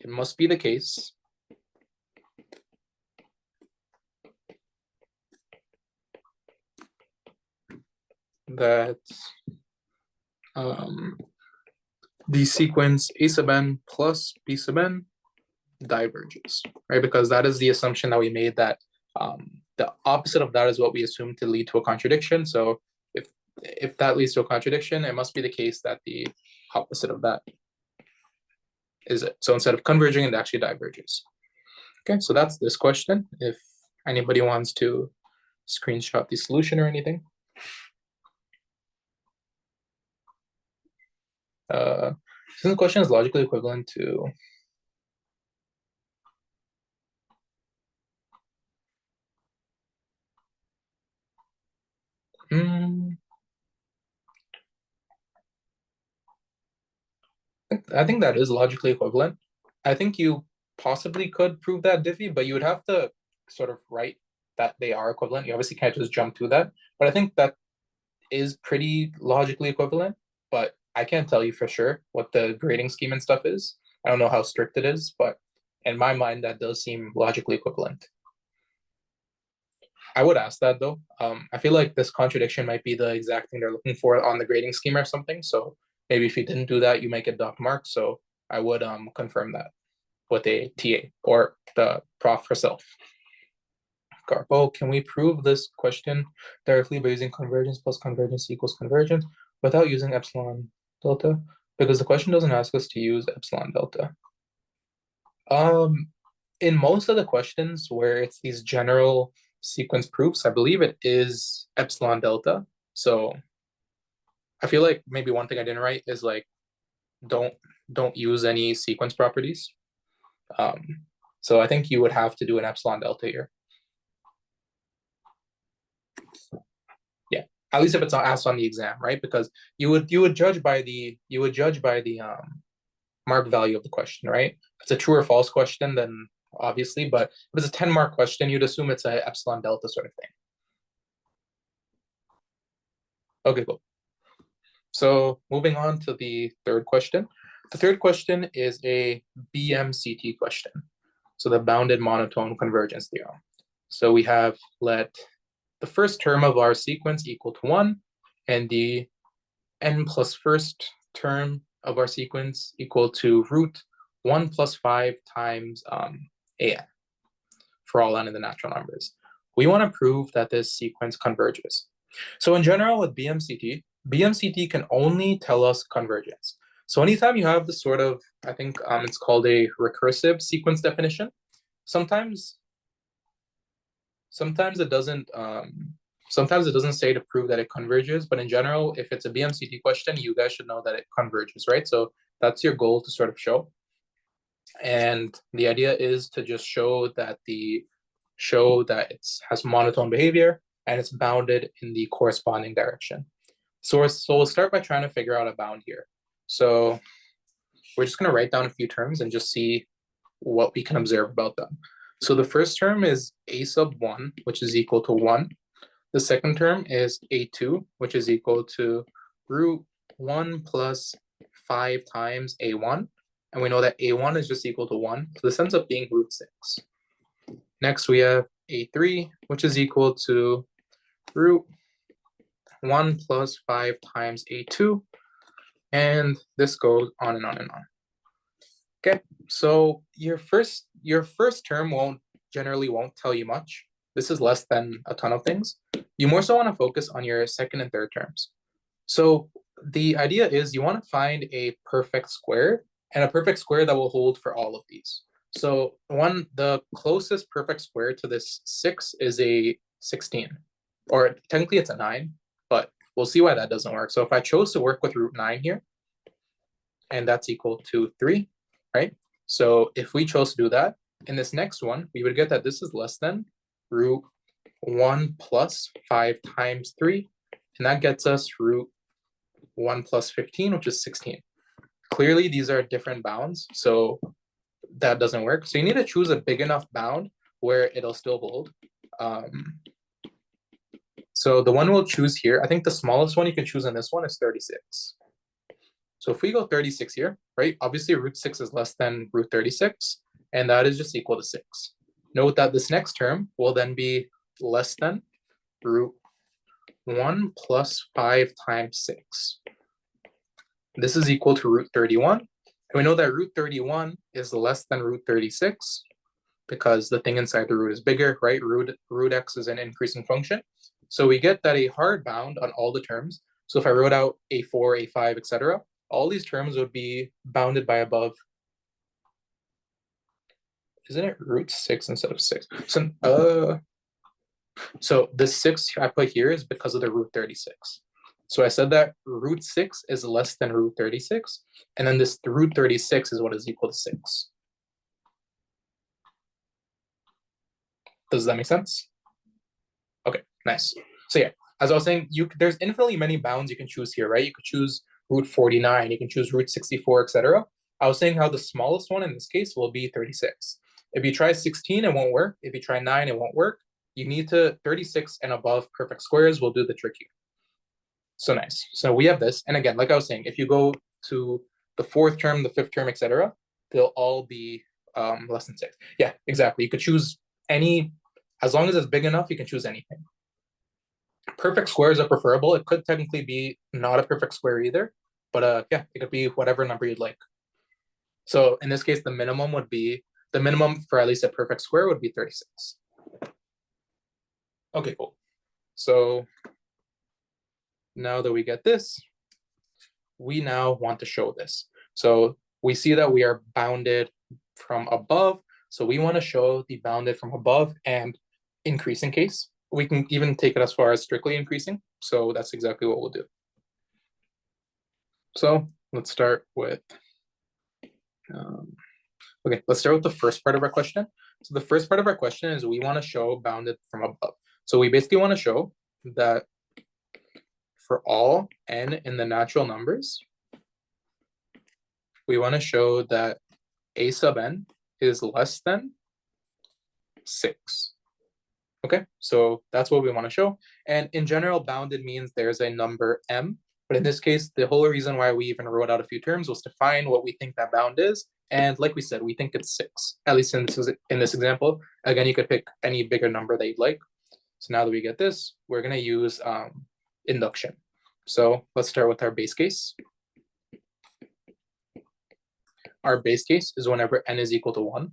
it must be the case that the sequence A sub n plus B sub n diverges, right? Because that is the assumption that we made, that the opposite of that is what we assume to lead to a contradiction. So if that leads to a contradiction, it must be the case that the opposite of that is it. So instead of converging, it actually diverges. Okay, so that's this question. If anybody wants to screenshot the solution or anything. Since the question is logically equivalent to I think that is logically equivalent. I think you possibly could prove that diffy, but you would have to sort of write that they are equivalent. You obviously can't just jump to that, but I think that is pretty logically equivalent, but I can't tell you for sure what the grading scheme and stuff is. I don't know how strict it is, but in my mind, that does seem logically equivalent. I would ask that though. I feel like this contradiction might be the exact thing they're looking for on the grading scheme or something. So maybe if you didn't do that, you might get docked marks. So I would confirm that with a TA or the prof herself. Garbo, can we prove this question directly by using convergence plus convergence equals convergence without using epsilon delta? Because the question doesn't ask us to use epsilon delta. In most of the questions where it's these general sequence proofs, I believe it is epsilon delta. So I feel like maybe one thing I didn't write is like, don't use any sequence properties. So I think you would have to do an epsilon delta here. Yeah, at least if it's not asked on the exam, right? Because you would judge by the mark value of the question, right? If it's a true or false question, then obviously, but if it's a 10-mark question, you'd assume it's a epsilon delta sort of thing. Okay, cool. So moving on to the third question. The third question is a BMCT question. So the bounded monotone convergence theorem. So we have let the first term of our sequence equal to 1, and the n plus first term of our sequence equal to root 1 plus 5 times an. for all n in the natural numbers. We want to prove that this sequence converges. So in general with BMCT can only tell us convergence. So anytime you have this sort of, I think it's called a recursive sequence definition, sometimes it doesn't say to prove that it converges, but in general, if it's a BMCT question, you guys should know that it converges, right? So that's your goal to sort of show. And the idea is to just show that it has monotone behavior and it's bounded in the corresponding direction. So we'll start by trying to figure out a bound here. So we're just going to write down a few terms and just see what we can observe about them. So the first term is a sub 1, which is equal to 1. The second term is a2, which is equal to root 1 plus 5 times a1. And we know that a1 is just equal to 1. So this ends up being root 6. Next, we have a3, which is equal to root 1 plus 5 times a2. And this goes on and on and on. Okay, so your first term generally won't tell you much. This is less than a ton of things. You more so want to focus on your second and third terms. So the idea is you want to find a perfect square and a perfect square that will hold for all of these. So the closest perfect square to this 6 is a 16, or technically it's a 9, but we'll see why that doesn't work. So if I chose to work with root 9 here, and that's equal to 3, right? So if we chose to do that, in this next one, we would get that this is less than root 1 plus 5 times 3, and that gets us root 1 plus 15, which is 16. Clearly, these are different bounds, so that doesn't work. So you need to choose a big enough bound where it'll still hold. So the one we'll choose here, I think the smallest one you can choose on this one is 36. So if we go 36 here, right, obviously root 6 is less than root 36, and that is just equal to 6. Note that this next term will then be less than root 1 plus 5 times 6. This is equal to root 31. And we know that root 31 is less than root 36 because the thing inside the root is bigger, right? Root x is an increasing function. So we get that a hard bound on all the terms. So if I wrote out a4, a5, etc., all these terms would be bounded by above. Isn't it root 6 instead of 6? So this 6 I put here is because of the root 36. So I said that root 6 is less than root 36, and then this root 36 is what is equal to 6. Does that make sense? Okay, nice. So yeah, as I was saying, there's infinitely many bounds you can choose here, right? You could choose root 49, you can choose root 64, etc. I was saying how the smallest one in this case will be 36. If you try 16, it won't work. If you try 9, it won't work. You need to 36 and above perfect squares will do the trick here. So nice. So we have this. And again, like I was saying, if you go to the fourth term, the fifth term, etc., they'll all be less than 6. Yeah, exactly. You could choose any, as long as it's big enough, you can choose anything. Perfect squares are preferable. It could technically be not a perfect square either, but yeah, it could be whatever number you'd like. So in this case, the minimum for at least a perfect square would be 36. Okay, cool. So now that we get this, we now want to show this. So we see that we are bounded from above. So we want to show the bounded from above and increasing case. We can even take it as far as strictly increasing. So that's exactly what we'll do. So let's start with, let's start with the first part of our question. So the first part of our question is we want to show bounded from above. So we basically want to show that for all n in the natural numbers, we want to show that a sub n is less than 6. Okay, so that's what we want to show. And in general, bounded means there's a number m. But in this case, the whole reason why we even wrote out a few terms was to find what we think that bound is. And like we said, we think it's 6, at least in this example. Again, you could pick any bigger number that you'd like. So now that we get this, we're going to use induction. So let's start with our base case. Our base case is whenever n is equal to 1.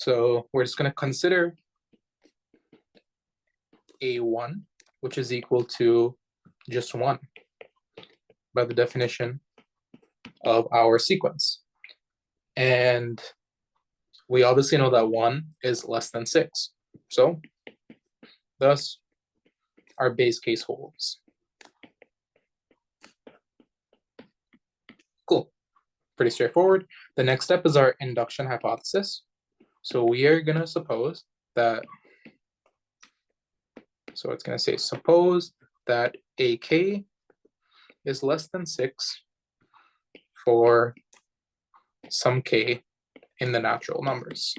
So we're just going to consider A1, which is equal to just 1 by the definition of our sequence. And we obviously know that 1 is less than 6. So thus, our base case holds. Cool. Pretty straightforward. The next step is our induction hypothesis. So we are going to suppose that, so it's going to say, suppose that AK is less than 6 for some K in the natural numbers.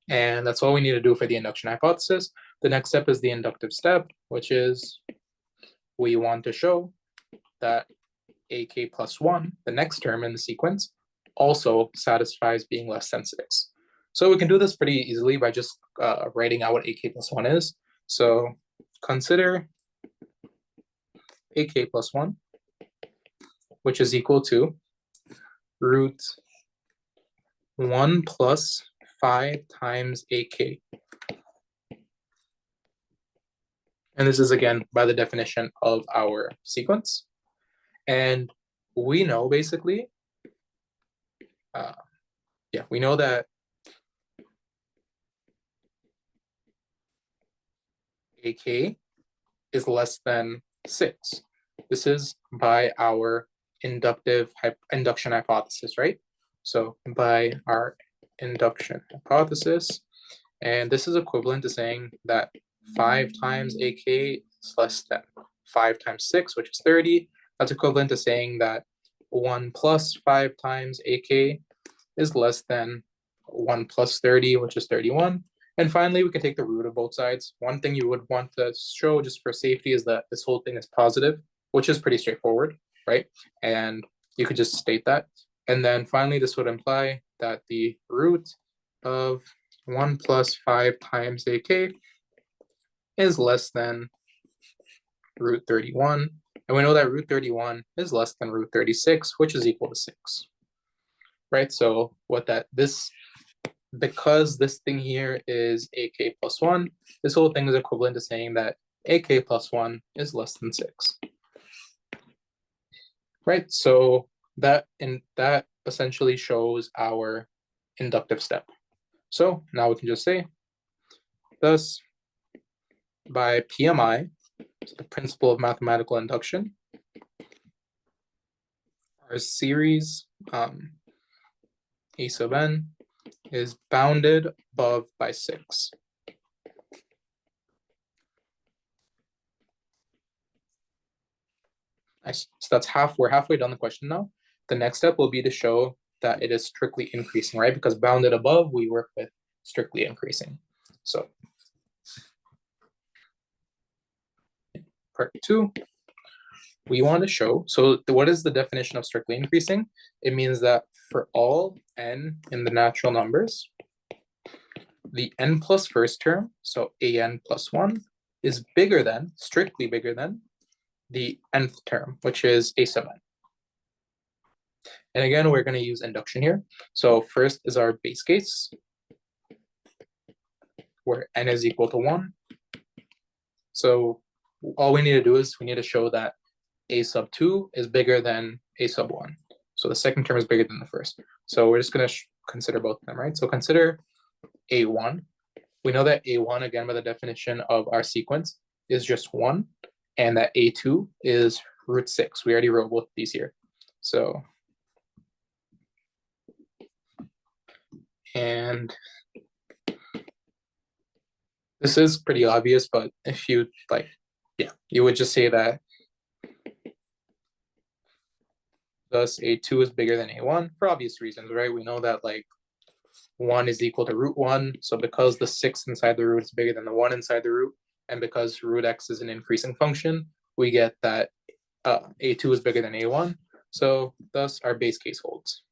And that's all we need to do for the induction hypothesis. The next step is the inductive step, which is we want to show that AK plus 1, the next term in the sequence, also satisfies being less than 6. So we can do this pretty easily by just writing out what AK plus 1 is. So consider AK plus 1, which is equal to root 1 plus 5 times AK. And this is, again, by the definition of our sequence. And we know, basically, we know that AK is less than 6. This is by our induction hypothesis, right? So by our induction hypothesis, and this is equivalent to saying that 5 times AK is less than 5 times 6, which is 30. That's equivalent to saying that 1 plus 5 times AK is less than 1 plus 30, which is 31. And finally, we can take the root of both sides. One thing you would want to show just for safety is that this whole thing is positive, which is pretty straightforward, right? And you could just state that. And then finally, this would imply that the root of 1 plus 5 times AK is less than root 31. And we know that root 31 is less than root 36, which is equal to 6. Right? So what because this thing here is AK plus 1, this whole thing is equivalent to saying that AK plus 1 is less than 6. Right? So that essentially shows our inductive step. So now we can just say, thus, by PMI, so the principle of mathematical induction, our series A sub n is bounded above by 6. Nice. So we're halfway done the question now. The next step will be to show that it is strictly increasing, right? Because bounded above, we work with strictly increasing. So part 2, we want to show, so what is the definition of strictly increasing? It means that for all n in the natural numbers, the n plus first term, so an plus 1, is bigger than, strictly bigger than, the nth term, which is a sub n. And again, we're going to use induction here. So first is our base case, where n is equal to 1. So all we need to do is we need to show that a sub 2 is bigger than a sub 1. So the second term is bigger than the first. So we're just going to consider both of them, right? So consider a1. We know that a1, again, by the definition of our sequence, is just 1, and that a2 is root 6. We already wrote both of these here. So, and this is pretty obvious, but if you you would just say that thus a2 is bigger than a1 for obvious reasons, right? We know that 1 is equal to root 1. So because the 6 inside the root is bigger than the 1 inside the root, and because root x is an increasing function, we get that a2 is bigger than a1. So thus our base case holds.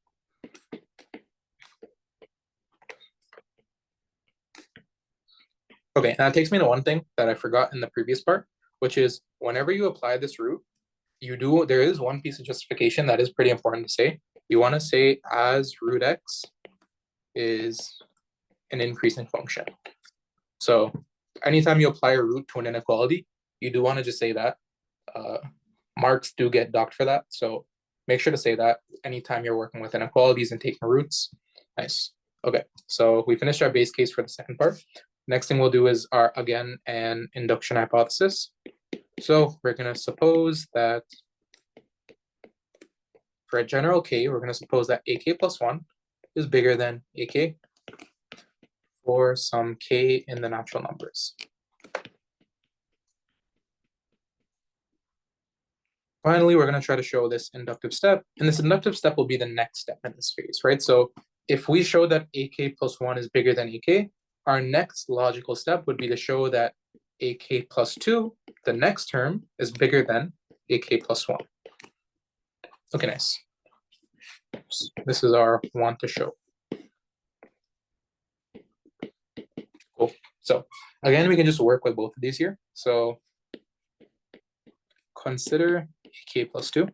Okay, and that takes me to one thing that I forgot in the previous part, which is whenever you apply this root, there is one piece of justification that is pretty important to say. You want to say as root x is an increasing function. So anytime you apply a root to an inequality, you do want to just say that. Marks do get docked for that. So make sure to say that anytime you're working with inequalities and taking roots. Nice. Okay, so we finished our base case for the second part. Next thing we'll do is again, an induction hypothesis. So we're going to suppose that for a general k, we're going to suppose that ak plus 1 is bigger than ak for some k in the natural numbers. Finally, we're going to try to show this inductive step, and this inductive step will be the next step in this phase, right? So if we show that ak plus 1 is bigger than ak, our next logical step would be to show that ak plus 2, the next term, is bigger than ak plus 1. Okay, nice. This is our want to show. Cool. So again, we can just work with both of these here. So consider ak plus 2.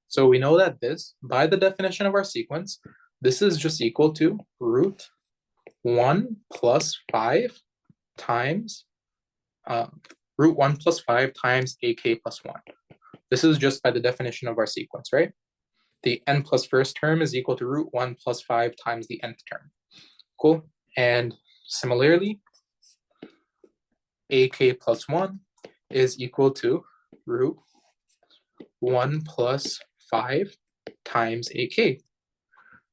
So we know that this, by the definition of our sequence, this is just equal to root 1 plus 5 times root 1 plus 5 times ak plus 1. This is just by the definition of our sequence, right? The n plus first term is equal to root 1 plus 5 times the nth term. Cool. And similarly, ak plus 1 is equal to root 1 plus 5 times ak,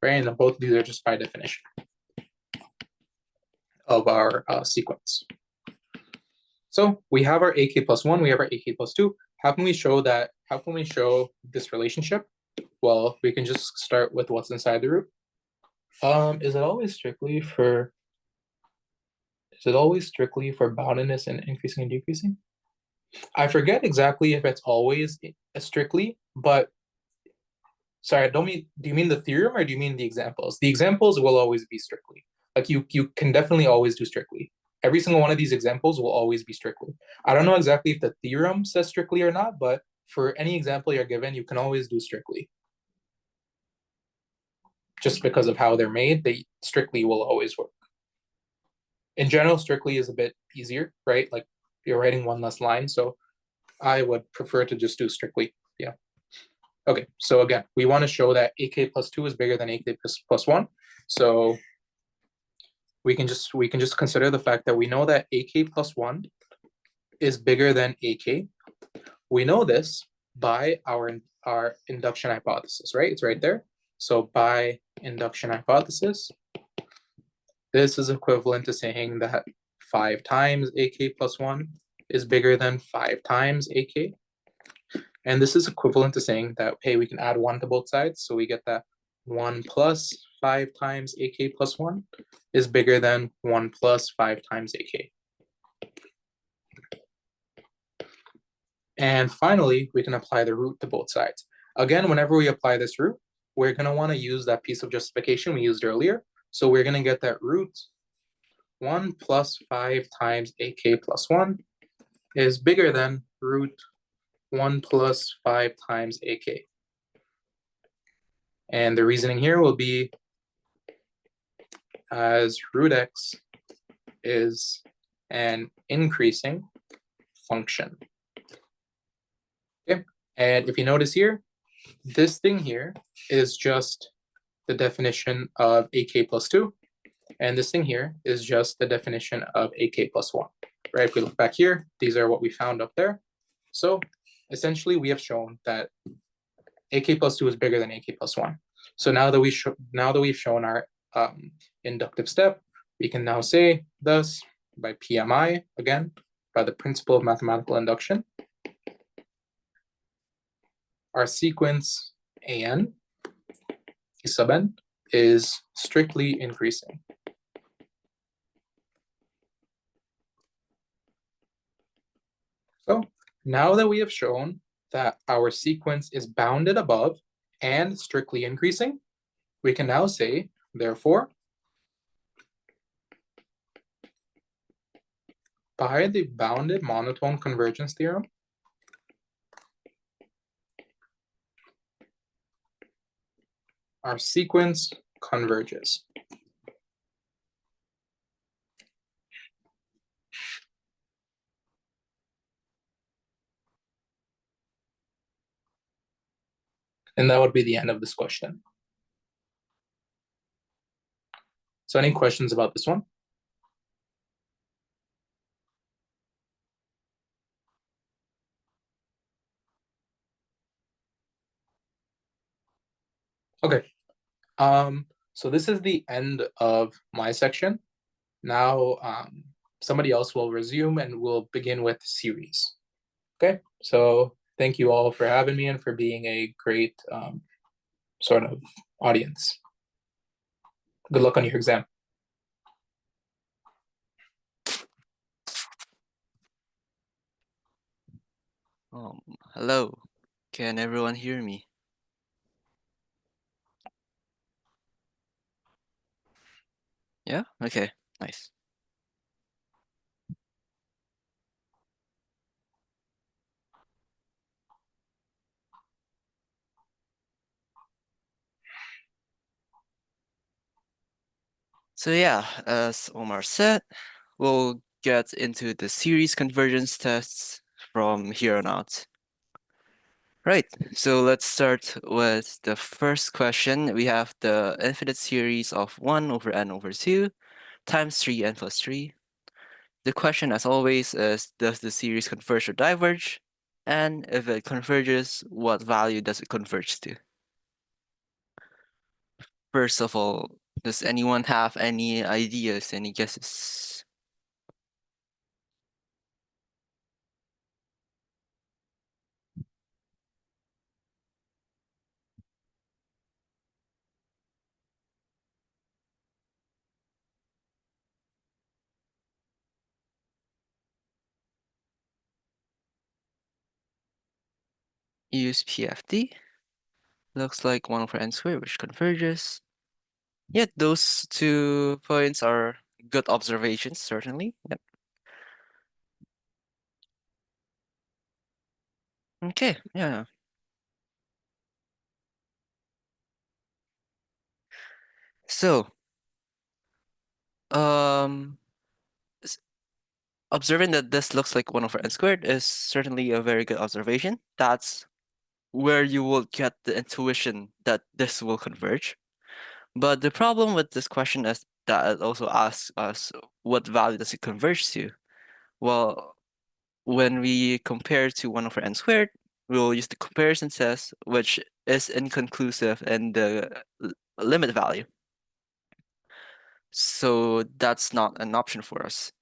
right? And both of these are just by definition of our sequence. So we have our ak plus 1, we have our ak plus 2. How can we show that? How can we show this relationship? Well, we can just start with what's inside the root. Is it always strictly for boundedness and increasing and decreasing? I forget exactly if it's always strictly, but sorry, do you mean the theorem or do you mean the examples? The examples will always be strictly. Like you can definitely always do strictly. Every single one of these examples will always be strictly. I don't know exactly if the theorem says strictly or not, but for any example you're given, you can always do strictly. Just because of how they're made, they strictly will always work. In general, strictly is a bit easier, right? Like you're writing one less line, so I would prefer to just do strictly, yeah. Okay, so again, we want to show that ak plus 2 is bigger than ak plus 1. So we can just consider the fact that we know that ak plus 1 is bigger than ak. We know this by our induction hypothesis, right? It's right there. So by induction hypothesis, this is equivalent to saying that 5 times ak plus 1 is bigger than 5 times ak. And this is equivalent to saying that, hey, we can add 1 to both sides. So we get that 1 plus 5 times ak plus 1 is bigger than 1 plus 5 times ak. And finally, we can apply the root to both sides. Again, whenever we apply this root, we're going to want to use that piece of justification we used earlier. So we're going to get that root 1 plus 5 times ak plus 1 is bigger than root 1 plus 5 times ak. And the reasoning here will be as root x is an increasing function. Okay, and if you notice here, this thing here is just the definition of ak plus 2, and this thing here is just the definition of ak plus 1, right? If we look back here, these are what we found up there. So essentially, we have shown that ak plus 2 is bigger than ak plus 1. So now that we've shown our inductive step, we can now say thus by PMI, again, by the principle of mathematical induction, our sequence an sub n is strictly increasing. So now that we have shown that our sequence is bounded above and strictly increasing, we can now say, therefore, by the bounded monotone convergence theorem, our sequence converges. And that would be the end of this question. So any questions about this one? Okay. So this is the end of my section. Now somebody else will resume and we'll begin with series. Okay, so thank you all for having me and for being a great sort of audience. Good luck on your exam. Hello. Can everyone hear me? Yeah? Okay, nice. So yeah, as Omar said, we'll get into the series convergence tests from here on out. Right, so let's start with the first question. We have the infinite series of 1 over n over 2 times 3n plus 3. The question, as always, is does the series converge or diverge? And if it converges, what value does it converge to? First of all, does anyone have any ideas, any guesses? Use PFD. Looks like 1 over n squared, which converges. Yet those 2 points are good observations, certainly. Yep. Okay, yeah. So, um, observing that this looks like 1 over n squared is certainly a very good observation. That's where you will get the intuition that this will converge. But the problem with this question is that it also asks us what value does it converge to? Well, when we compare to 1 over n squared, we'll use the comparison test, which is inconclusive in the limit value. So that's not an option for us.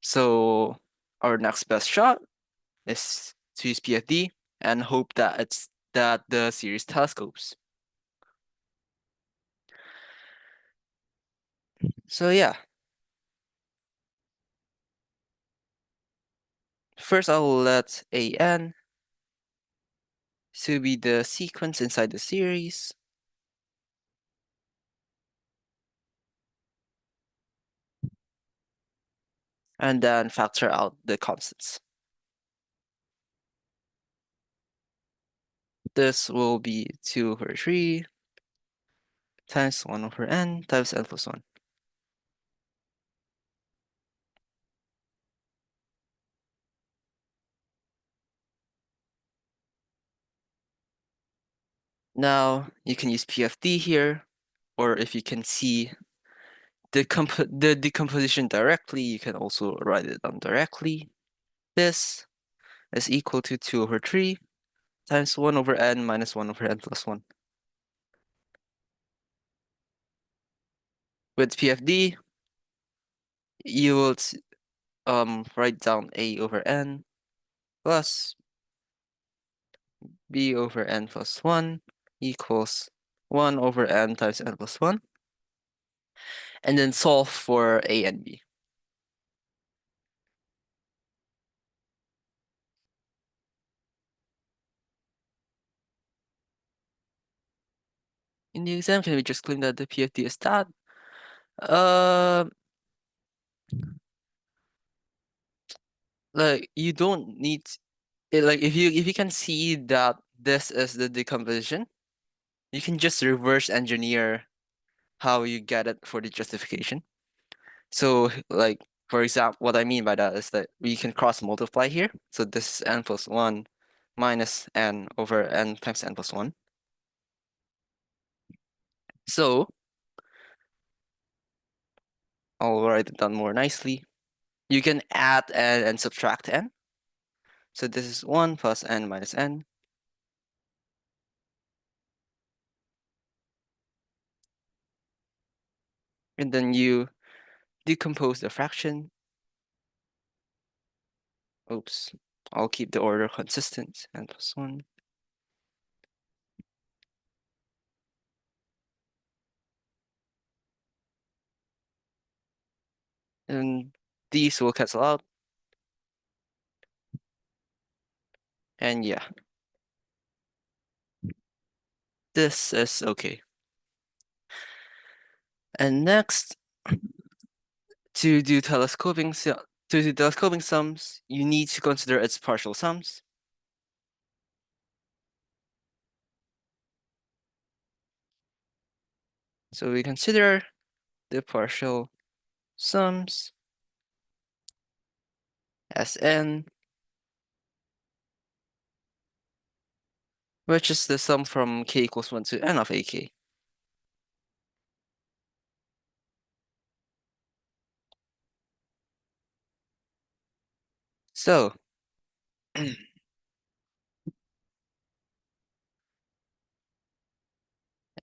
So our next best shot is to use PFD and hope that the series telescopes. So yeah. First I'll let AN to be the sequence inside the series. And then factor out the constants. This will be 2 over 3 times 1 over n times n plus 1. Now you can use PFD here, or if you can see the decomposition directly, you can also write it down directly. This is equal to 2 over 3 times 1 over n minus 1 over n plus 1. With PFD, you will write down a over n plus b over n plus 1 equals 1 over n times n plus 1. And then solve for a and b. In the exam, can we just claim that the PFD is that? Like you don't need like if you can see that this is the decomposition, you can just reverse engineer how you get it for the justification. So like, for example, what I mean by that is that we can cross multiply here. So this is n plus 1 minus n over n times n plus 1. So I'll write it down more nicely. You can add n and subtract n. So this is 1 plus n minus n. And then you decompose the fraction. Oops, I'll keep the order consistent, n plus 1. And these will cancel out. And yeah, this is okay. And next, to do telescoping sums, you need to consider its partial sums. So we consider the partial sums as n, which is the sum from k equals 1 to n of ak. So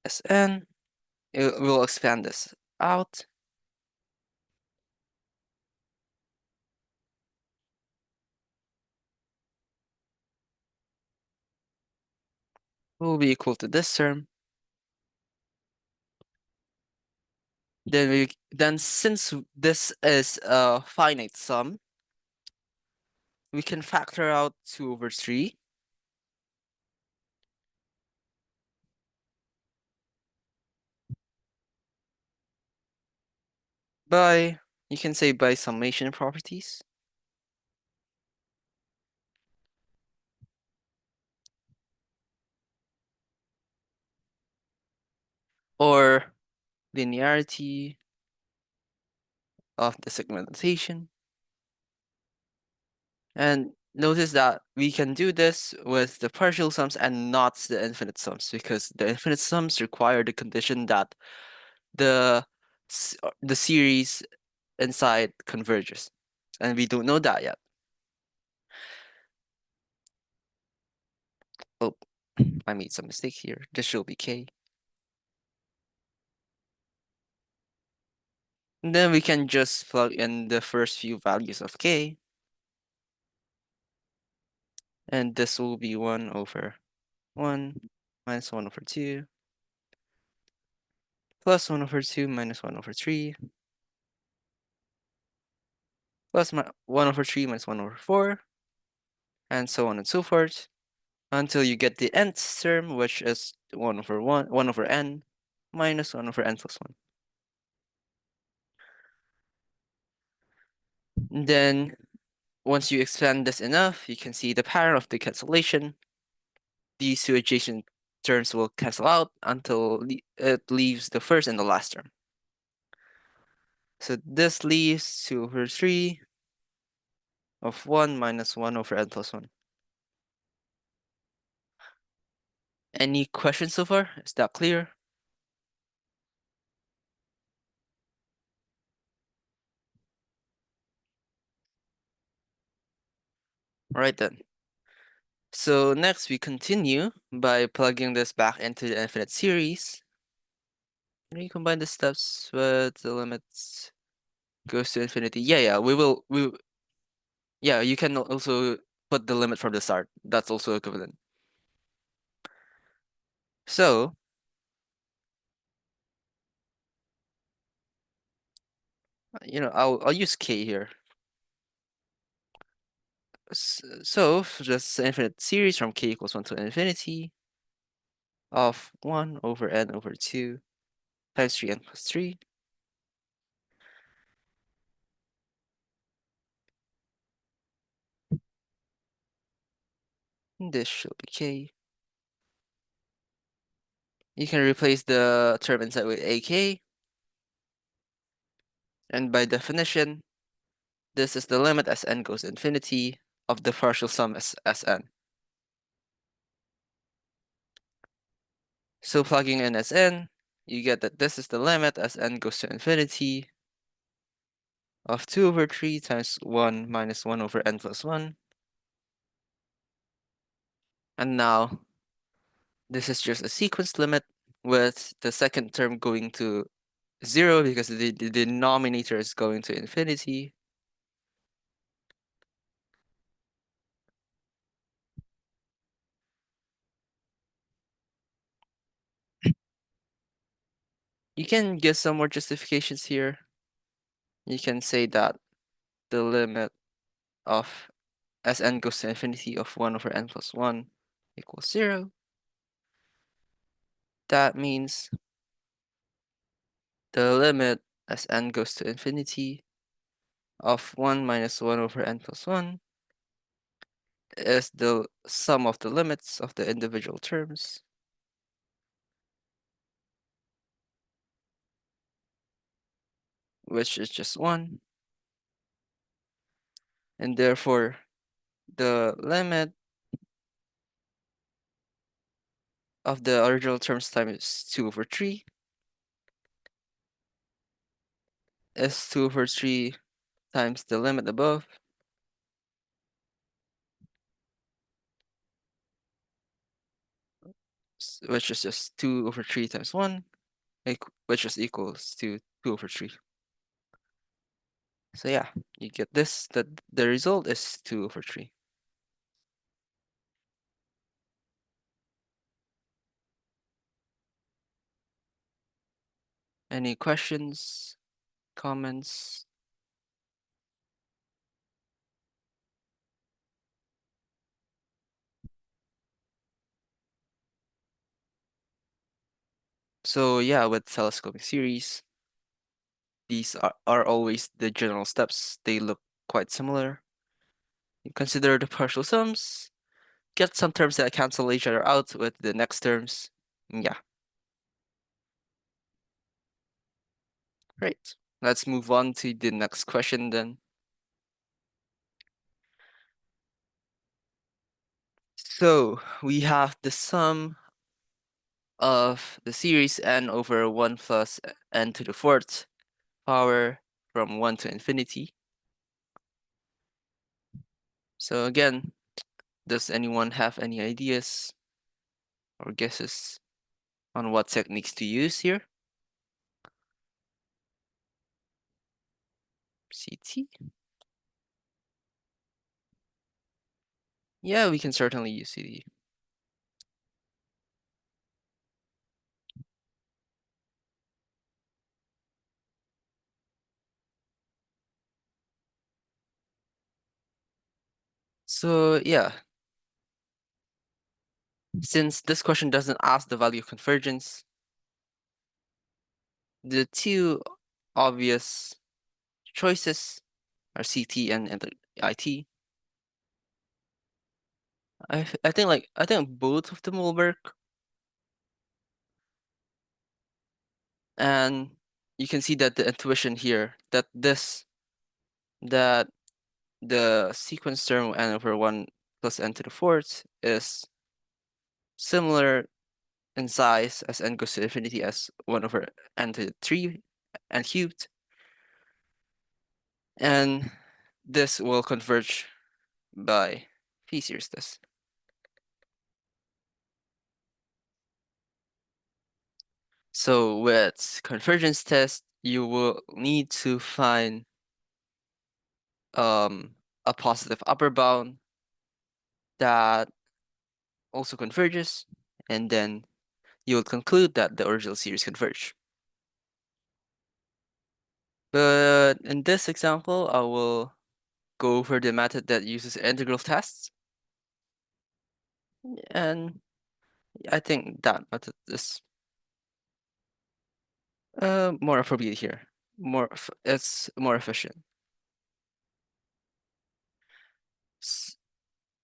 Sn, we'll expand this out. Will be equal to this term. Then since this is a finite sum, we can factor out 2 over 3. You can say by summation properties. Or linearity of the segmentation. And notice that we can do this with the partial sums and not the infinite sums, because the infinite sums require the condition that the series inside converges. And we don't know that yet. Oh, I made some mistake here. This should be k. And then we can just plug in the first few values of k. And this will be 1 over 1 minus 1 over 2 plus 1 over 2 minus 1 over 3 plus 1 over 3 minus 1 over 4, and so on and so forth, until you get the nth term, which is 1 over n minus 1 over n plus 1. And then once you expand this enough, you can see the pattern of the cancellation. These two adjacent terms will cancel out until it leaves the first and the last term. So this leaves 2 over 3 of 1 minus 1 over n plus 1. Any questions so far? Is that clear? All right then. So next we continue by plugging this back into the infinite series. Can you combine the steps with the limits goes to infinity? Yeah, yeah, you can also put the limit from the start. That's also equivalent. So I'll use k here. So just infinite series from k equals 1 to infinity of 1 over n over 2 times 3n plus 3. And this should be k you can replace the term inside with AK. And by definition, this is the limit as n goes infinity of the partial sum as n. So plugging in as n, you get that this is the limit as n goes to infinity of 2 over 3 times 1 minus 1 over n plus 1. And now, this is just a sequence limit with the second term going to 0 because the denominator is going to infinity. You can give some more justifications here. You can say that the limit of as n goes to infinity of 1 over n plus 1 equals 0. That means the limit as n goes to infinity of 1 minus 1 over n plus 1 is the sum of the limits of the individual terms, which is just 1. And therefore, the limit of the original terms times 2 over 3 is 2 over 3 times the limit above, which is just 2 over 3 times 1, which is equals to 2 over 3. So yeah, you get this, that the result is 2 over 3. Any questions, comments? So yeah, with telescopic series, these are always the general steps. They look quite similar. You consider the partial sums, get some terms that cancel each other out with the next terms. Yeah, great. Let's move on to the next question then. So we have the sum of the series n over 1 plus n to the 4th power from 1 to infinity. So again, does anyone have any ideas or guesses on what techniques to use here? CT? Yeah, we can certainly use CT. So yeah, since this question doesn't ask the value of convergence, the two obvious choices are CT and IT. I think both of them will work. And you can see that the intuition here that the sequence term n over 1 plus n to the 4th is similar in size as n goes to infinity as 1 over n to the 3 n cubed. And this will converge by p-series test. So with convergence test, you will need to find a positive upper bound that also converges, and then you will conclude that the original series converge. But in this example, I will go over the method that uses integral tests. And I think that method is more appropriate here. It's more efficient.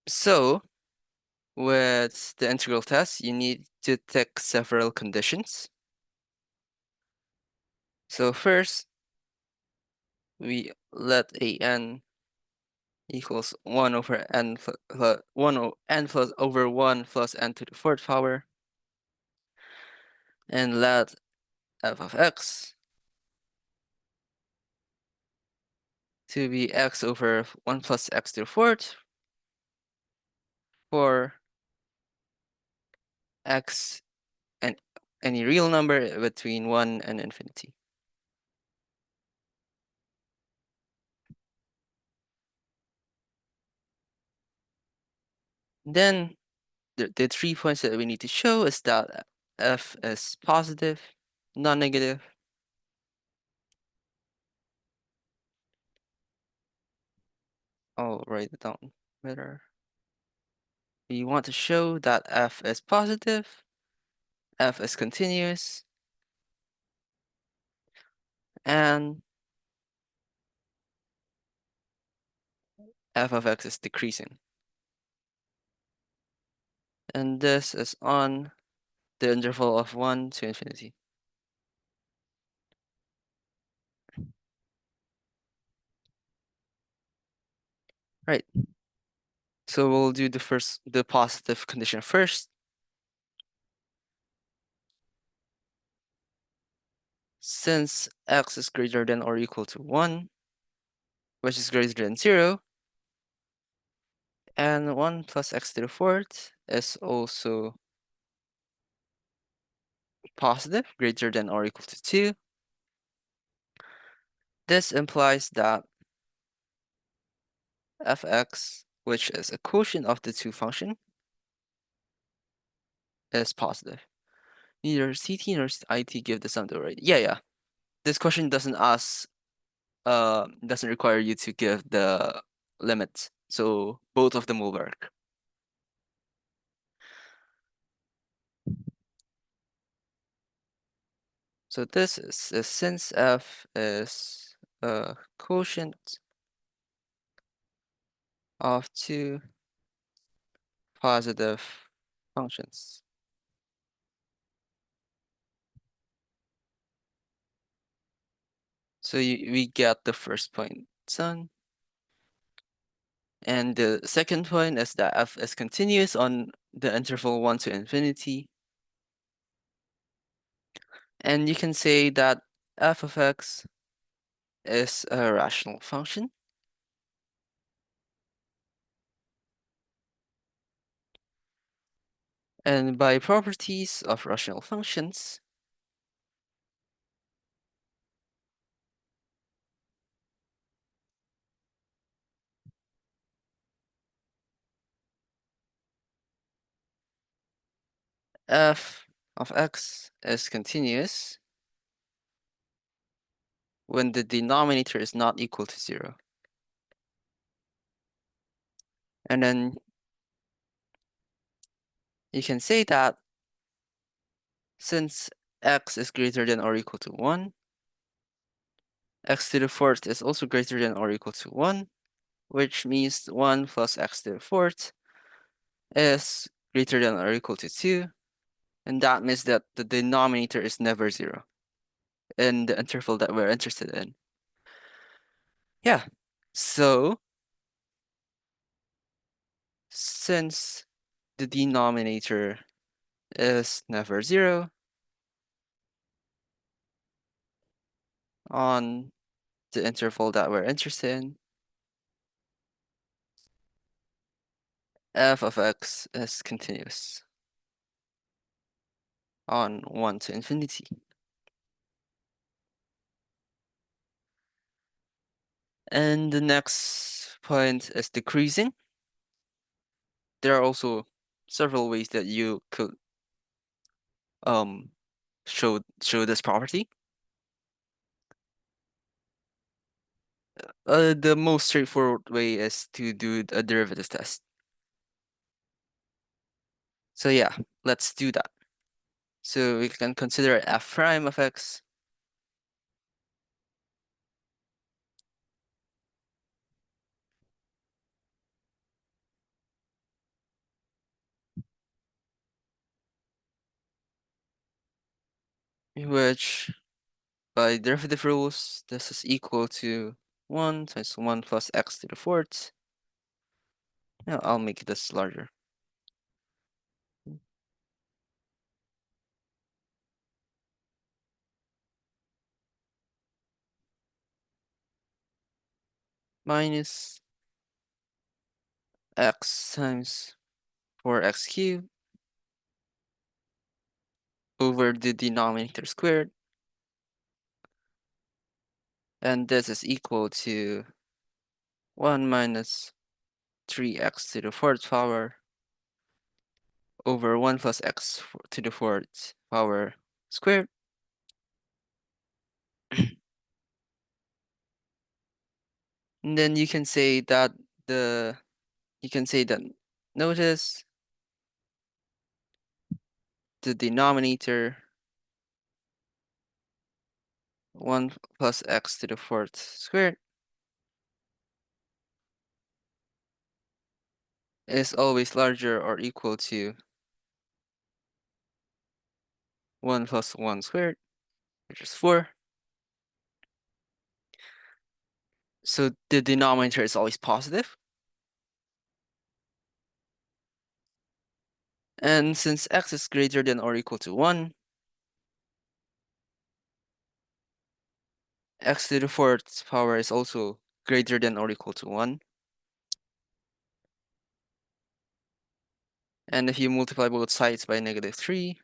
So with the integral test, you need to tick several conditions. So first, we let an equals 1 over n plus 1 plus over 1 plus n to the fourth power, and let f of x to be x over 1 plus x to the fourth for x and any real number between 1 and infinity. Then the 3 points that we need to show is that f is positive, non-negative, I'll write it down better. We want to show that f is positive, f is continuous, and f of x is decreasing. And this is on the interval of 1 to infinity. Right. So we'll do the positive condition first. Since x is greater than or equal to 1, which is greater than 0, and 1 plus x to the fourth is also positive, greater than or equal to 2. This implies that fx, which is a quotient of the two functions, is positive. Neither CT nor IT give the sum to right. Yeah. This question doesn't require you to give the limits, so both of them will work. So this is since f is a quotient of two positive functions. So we get the first point done. And the second point is that f is continuous on the interval 1 to infinity. And you can say that f of x is a rational function. And by properties of rational functions, f of x is continuous when the denominator is not equal to 0. And then you can say that since x is greater than or equal to 1, x to the fourth is also greater than or equal to 1, which means 1 plus x to the fourth is greater than or equal to 2, and that means that the denominator is never 0 in the interval that we're interested in. Yeah, so since the denominator is never 0 on the interval that we're interested in, f of x is continuous on 1 to infinity. And the next point is decreasing. There are also several ways that you could show this property. The most straightforward way is to do a derivative test. So yeah, let's do that. So we can consider f prime of x in which by derivative rules, this is equal to 1 times 1 plus x to the fourth. Now I'll make this larger. Minus x times 4x cubed over the denominator squared. And this is equal to 1 minus 3x to the fourth power over 1 plus x to the fourth power squared. And then you can say that notice the denominator 1 plus x to the fourth squared is always larger or equal to 1 plus 1 squared, which is 4. So the denominator is always positive. And since x is greater than or equal to 1, x to the fourth power is also greater than or equal to 1. And if you multiply both sides by -3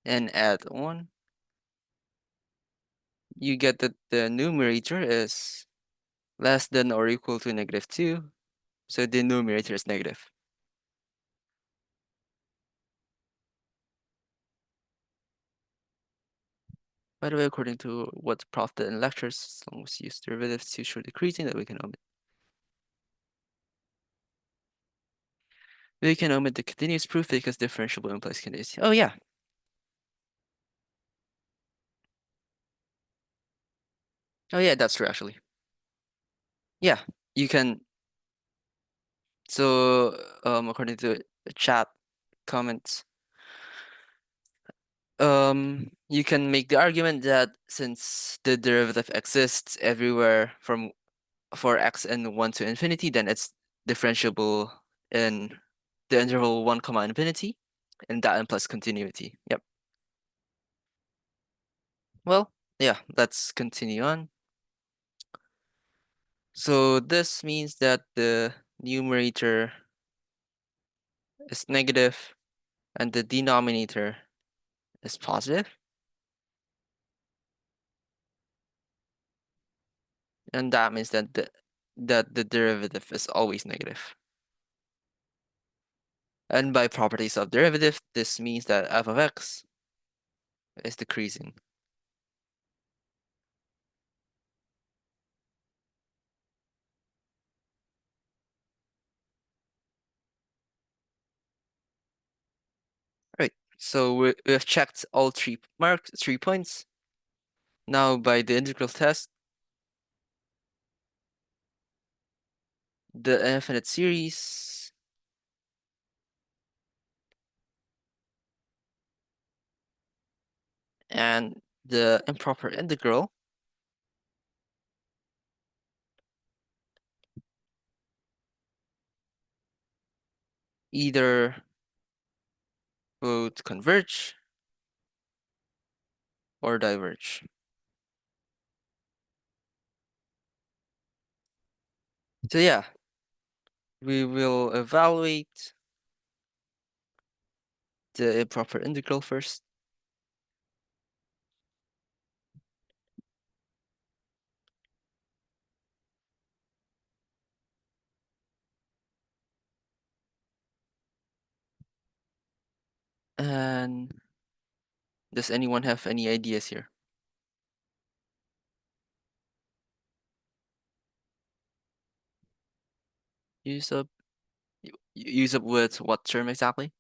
and add 1, you get that the numerator is less than or equal to -2. So the numerator is negative. By the way, according to what's Prof did in lectures, as long as you use derivatives to show decreasing, that we can omit. We can omit the continuous proof because differentiable implies continuity. Oh yeah. Oh yeah, that's true actually. Yeah, you can. So according to the chat comments, you can make the argument that since the derivative exists everywhere for x and 1 to infinity, then it's differentiable in the interval 1 comma infinity, and that implies continuity. Yep. Well, yeah, let's continue on. So this means that the numerator is negative and the denominator is positive. And that means that the derivative is always negative. And by properties of derivative, this means that f of x is decreasing. Right. So we've checked all 3 points. Now by the integral test, the infinite series and the improper integral either both converge or diverge. So yeah, we will evaluate the improper integral first. And does anyone have any ideas here? Use up with what term exactly?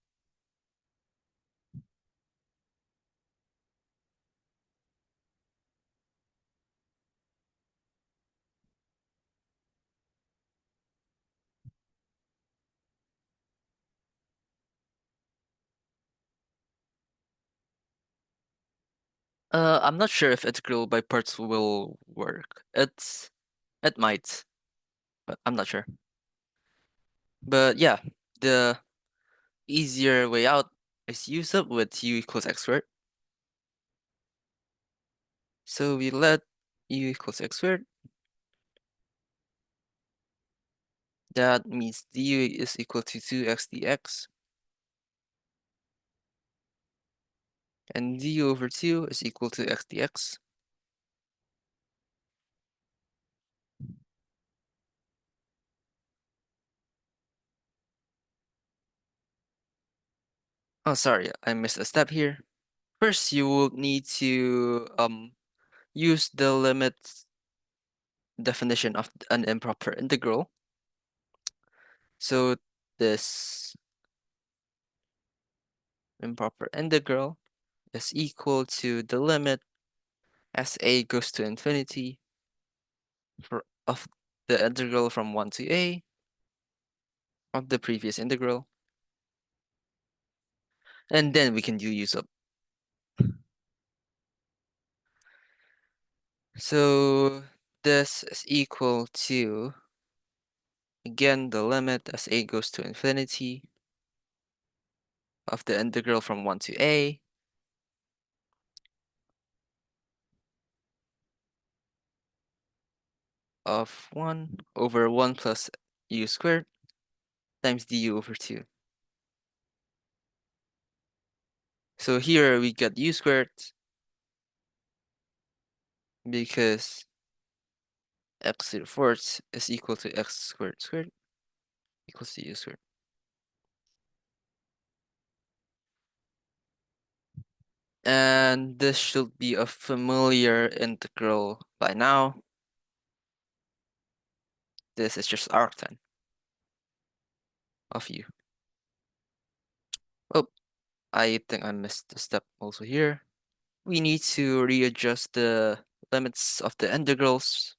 I'm not sure if integral by parts will work. It might, but I'm not sure. But yeah, the easier way out is use up with u equals x squared. So we let u equals x squared. That means du is equal to 2x dx. And du over 2 is equal to x dx. Oh, sorry, I missed a step here. First, you will need to use the limit definition of an improper integral. So this improper integral is equal to the limit as a goes to infinity of the integral from 1 to a of the previous integral. And then we can do use up. So this is equal to, again, the limit as a goes to infinity of the integral from 1 to a of 1 over 1 plus u squared times du over 2. So here we got u squared because x to the fourth is equal to x squared equals to u squared. And this should be a familiar integral by now. This is just arctan of u. Oh, I think I missed a step also here. We need to readjust the limits of the integrals,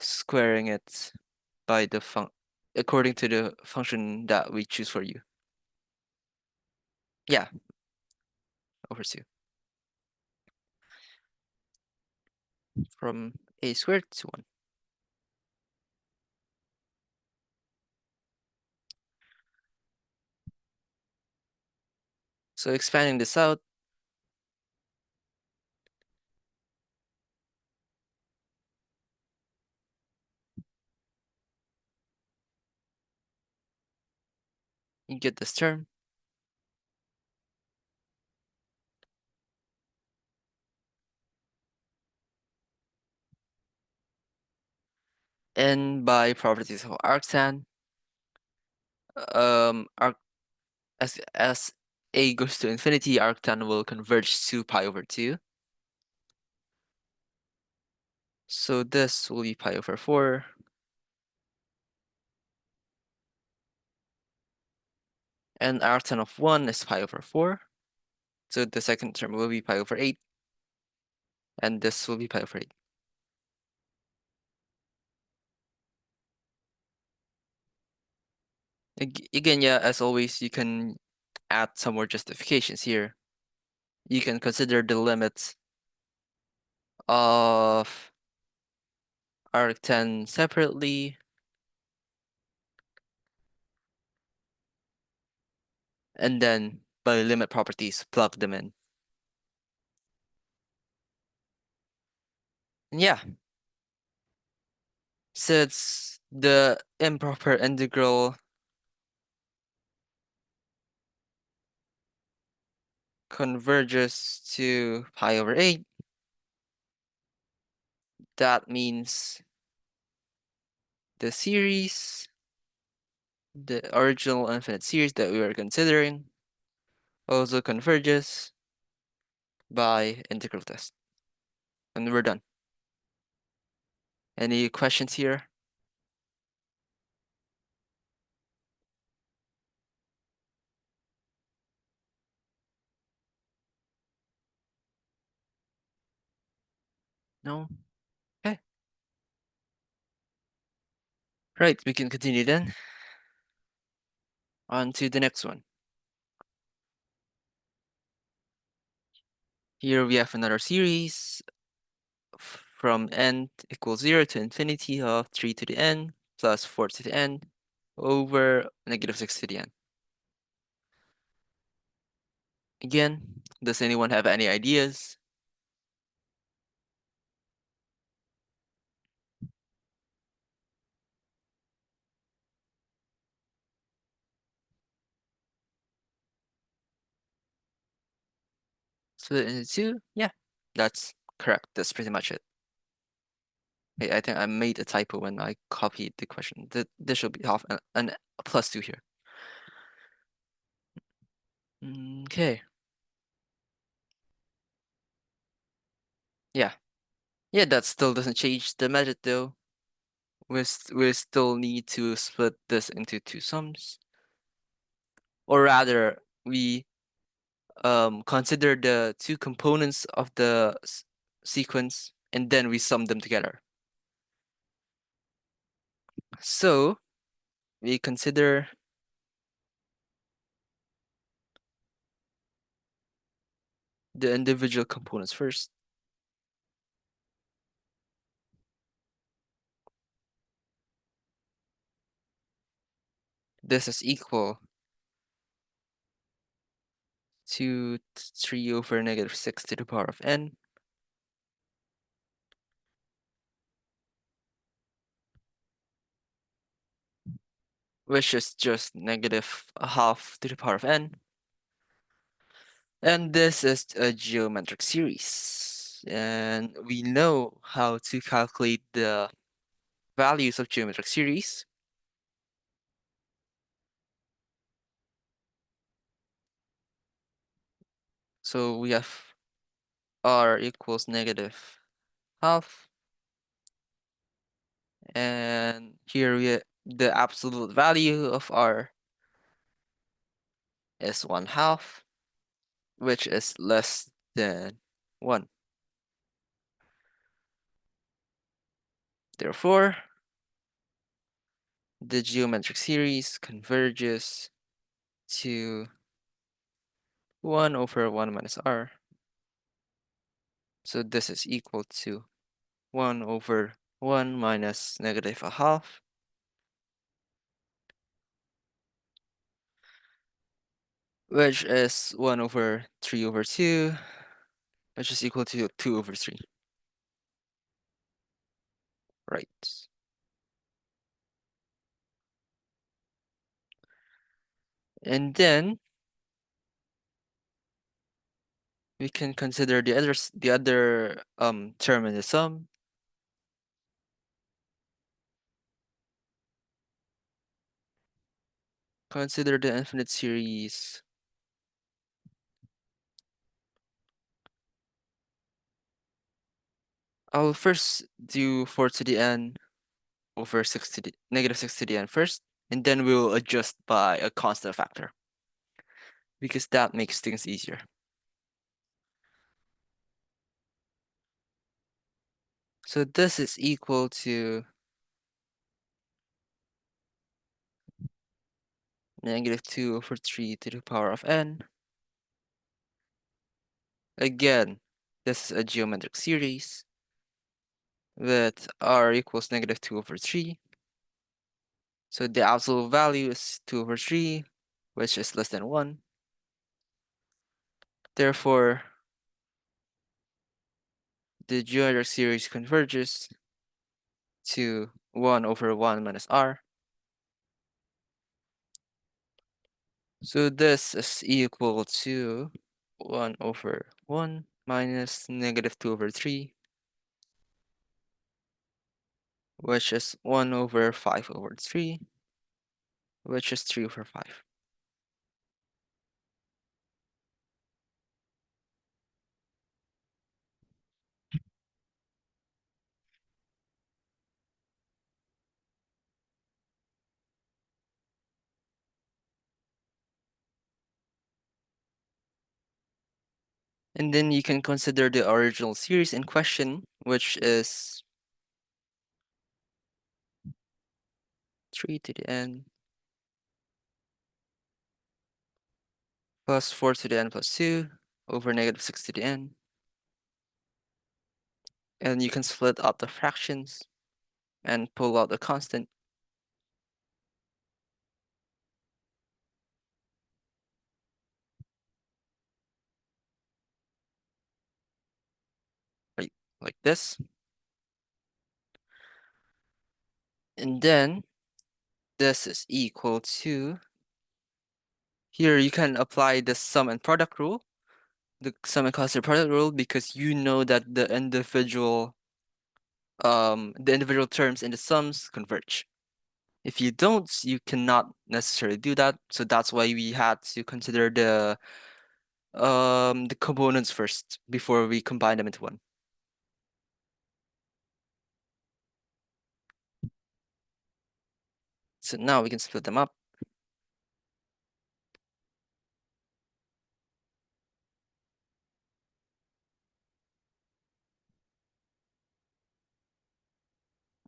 squaring it by the according to the function that we choose for u. Yeah, over 2. From a squared to 1. So expanding this out, you get this term. And by properties of arctan, arc as a goes to infinity, arctan will converge to pi over 2. So this will be pi over 4. And arctan of 1 is pi over 4. So the second term will be pi over 8. And this will be pi over 8. Again, yeah, as always, you can add some more justifications here. You can consider the limits of arctan separately. And then by limit properties, plug them in. And yeah, since the improper integral converges to pi over 8, that means the series, the original infinite series that we were considering, also converges by integral test. And we're done. Any questions here? No? Okay. Right, we can continue then. On to the next one. Here we have another series from n equals 0 to infinity of 3 to the n plus 4 to the n over negative 6 to the n. Again, does anyone have any ideas? Split into 2? Yeah, that's correct. That's pretty much it. Hey, I think I made a typo when I copied the question. This should be half and a plus 2 here. Okay. Yeah. Yeah, that still doesn't change the method though. We still need to split this into two sums. Or rather, we consider the two components of the sequence and then we sum them together. So we consider the individual components first. This is equal to 3 over negative 6 to the power of n. Which is just negative a half to the power of n. And this is a geometric series. And we know how to calculate the values of geometric series. So we have r equals negative half. And here the absolute value of r is 1/2, which is less than 1. Therefore, the geometric series converges to 1 over 1 minus r. So this is equal to 1 over 1 minus negative a half. Which is 1 over 3 over 2, which is equal to 2 over 3. Right. And then we can consider the other term in the sum. Consider the infinite series I'll first do 4 to the n over 6 to the negative 6 to the n first, and then we'll adjust by a constant factor because that makes things easier. So this is equal to negative 2 over 3 to the power of n. Again, this is a geometric series with r equals negative 2 over 3. So the absolute value is 2 over 3, which is less than 1. Therefore, the geometric series converges to 1 over 1 minus r. So this is equal to 1 over 1 minus negative 2 over 3, which is 1 over 5 over 3, which is 3 over 5. And then you can consider the original series in question, which is 3 to the n plus 4 to the n plus 2 over negative 6 to the n. And you can split up the fractions and pull out the constant. Like this. And then this is equal to, here you can apply the sum and product rule, the sum and constant product rule, because you know that the individual terms in the sums converge. If you don't, you cannot necessarily do that. So that's why we had to consider the components first before we combine them into one. So now we can split them up.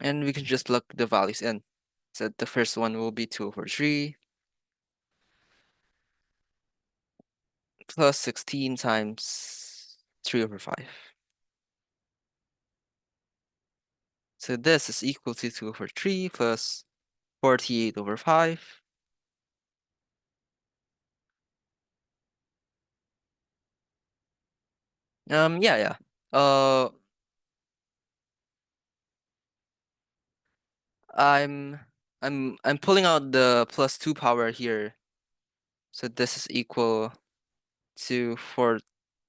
And we can just plug the values in. So the first one will be 2/3 plus 16 times 3/5. So this is equal to 2/3 plus 48/5. Yeah. I'm pulling out the +2 power here. So this is equal to 4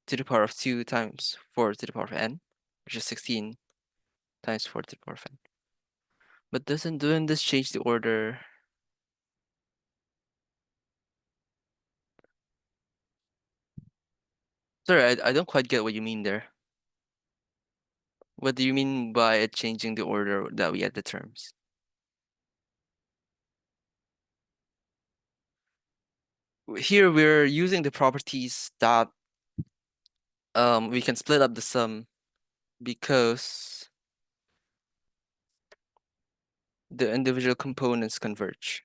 to the power of 2 times 4 to the power of n, which is 16 times 4 to the power of n. But doesn't doing this change the order? Sorry, I don't quite get what you mean there. What do you mean by it changing the order that we add the terms? Here we're using the properties that we can split up the sum because the individual components converge.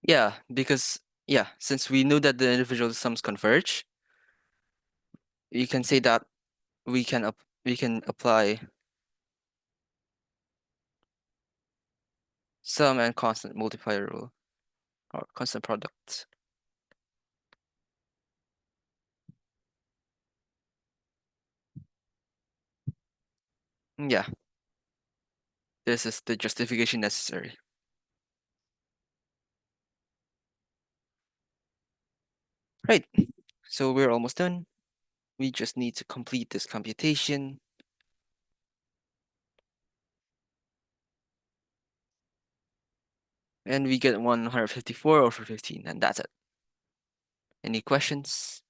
Yeah, because since we know that the individual sums converge, you can say that we can apply sum and constant multiplier rule or constant product. Yeah, this is the justification necessary. Right, so we're almost done. We just need to complete this computation. And we get 154/15, and that's it. Any questions?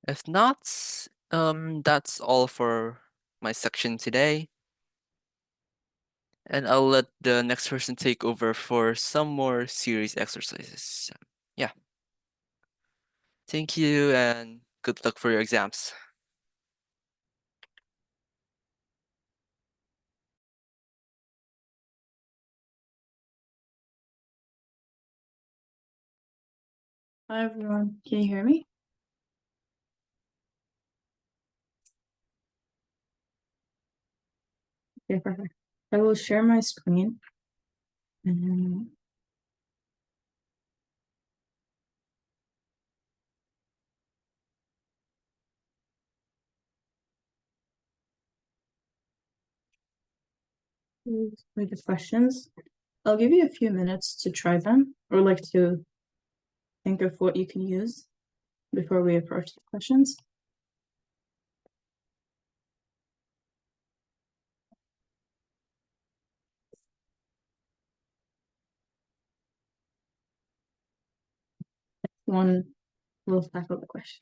If not, that's all for my section today. And I'll let the next person take over for some more series exercises. Yeah. Thank you and good luck for your exams. Hi everyone, can you hear me? Okay, perfect. I will share my screen. And with the questions. I'll give you a few minutes to try them or like to think of what you can use before we approach the questions. one will tackle the question.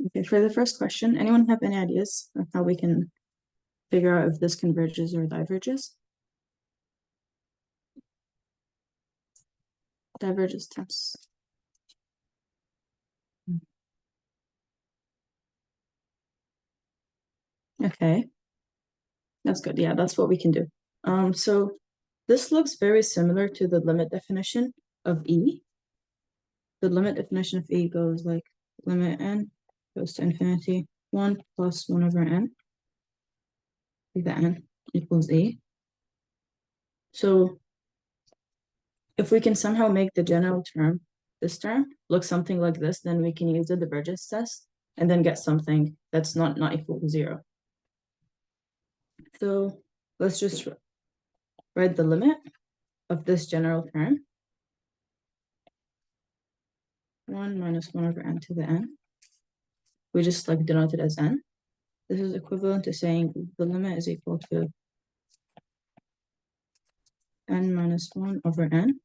Okay, for the first question, anyone have any ideas of how we can figure out if this converges or diverges? Diverges tests. Okay, that's good. Yeah, that's what we can do. So this looks very similar to the limit definition of E. The limit definition of E goes like limit n goes to infinity, 1 plus 1 over n, the n equals E. So if we can somehow make the general term, this term, look something like this, then we can use the divergence test and then get something that's not equal to 0. So let's just write the limit of this general term. 1 minus 1 over n to the n. We just like denote it as n. This is equivalent to saying the limit is equal to n minus 1 over n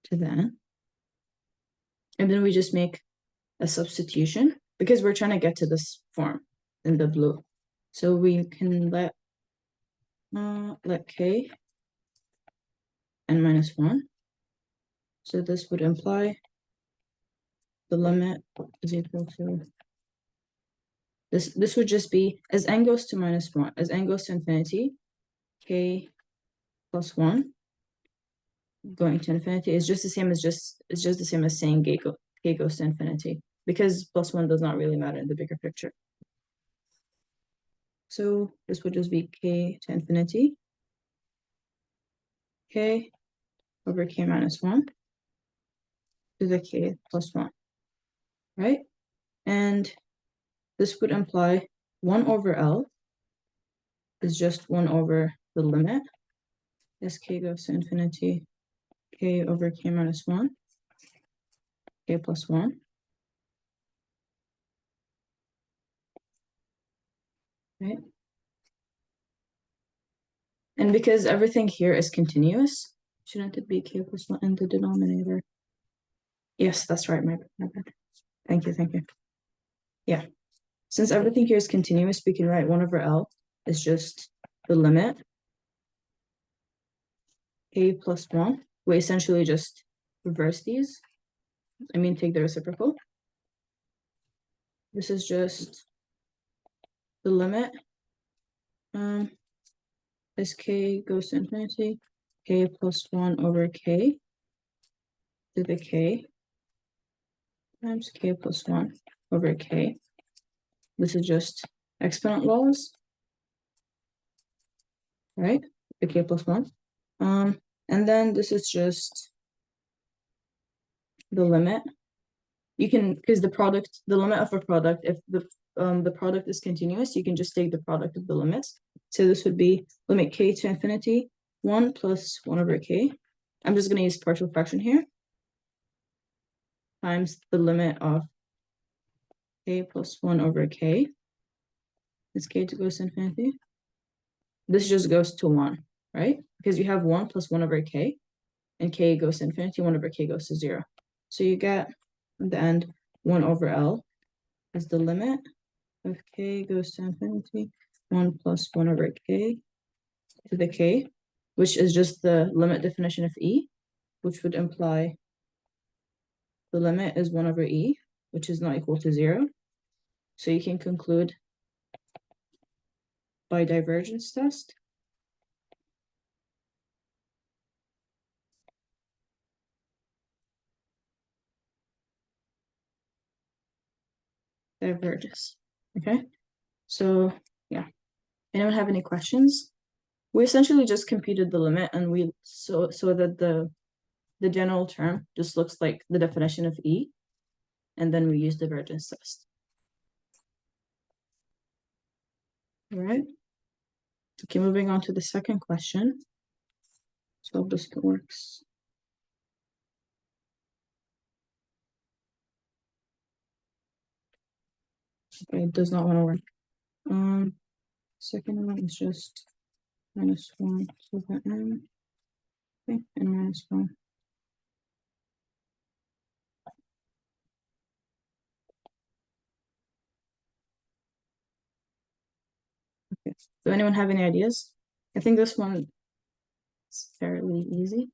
to the n. And then we just make a substitution because we're trying to get to this form in the blue. So we can let k n minus 1. So this would imply the limit is equal to this would just be as n goes to -1, as n goes to infinity, k plus 1 going to infinity is just the same as it's just the same as saying k goes to infinity, because plus 1 does not really matter in the bigger picture. So this would just be k to infinity, k over k minus 1 to the k plus 1, right? And this would imply 1 over L is just 1 over the limit as k goes to infinity, k over k minus 1, k plus 1. Right? And because everything here is continuous, shouldn't it be k plus 1 in the denominator? Yes, that's right, my bad. Thank you. Yeah. Since everything here is continuous, we can write 1 over L is just the limit k plus 1. We essentially just reverse these. I mean, take the reciprocal. This is just the limit as k goes to infinity, k plus 1 over k to the k times k plus 1 over k. This is just exponent laws, right? The k plus 1. And then this is just the limit. You can, because the limit of a product, if the product is continuous, you can just take the product of the limits. So this would be limit k to infinity, 1 plus 1 over k. I'm just going to use partial fraction here, times the limit of k plus 1 over k. This k goes to infinity. This just goes to 1, right? Because you have 1 plus 1 over k, and k goes to infinity, 1 over k goes to 0. So you get, at the end, 1 over L is the limit of k goes to infinity, 1 plus 1 over k to the k, which is just the limit definition of E, which would imply the limit is 1 over E, which is not equal to 0. So you can conclude by divergence test diverges. Okay, so yeah. Anyone have any questions? We essentially just computed the limit, and we so that the general term just looks like the definition of E, and then we use divergence test. All right. Okay, moving on to the second question. So this works. Okay, it does not want to work. Second one is just -1 to the n. Okay, and -1. Okay. Do anyone have any ideas? I think this one is fairly easy.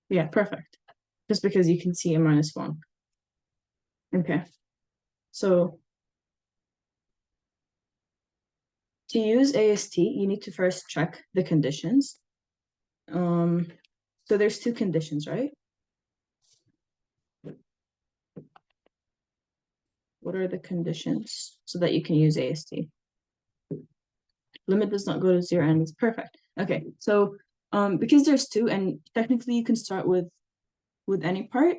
Yeah, perfect. Just because you can see a -1. Okay. So to use AST, you need to first check the conditions. So there's 2 conditions, right? What are the conditions so that you can use AST? Limit does not go to 0 and it's perfect. Okay, so because there's 2, and technically you can start with any part,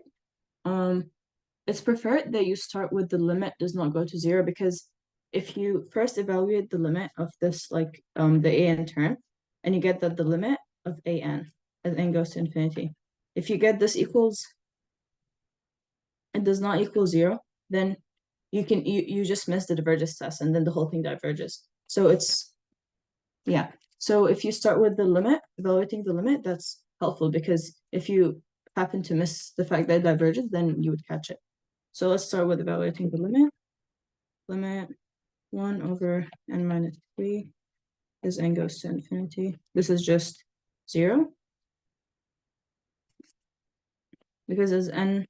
it's preferred that you start with the limit does not go to 0, because if you first evaluate the limit of this, like the an term, and you get that the limit of an as n goes to infinity, if you get this equals, it does not equal 0, then you just miss the divergence test, and then the whole thing diverges. So it's, yeah. So if you start with the limit, evaluating the limit, that's helpful, because if you happen to miss the fact that it diverges, then you would catch it. So let's start with evaluating the limit. Limit 1 over n minus 3 as n goes to infinity. This is just 0. Because as n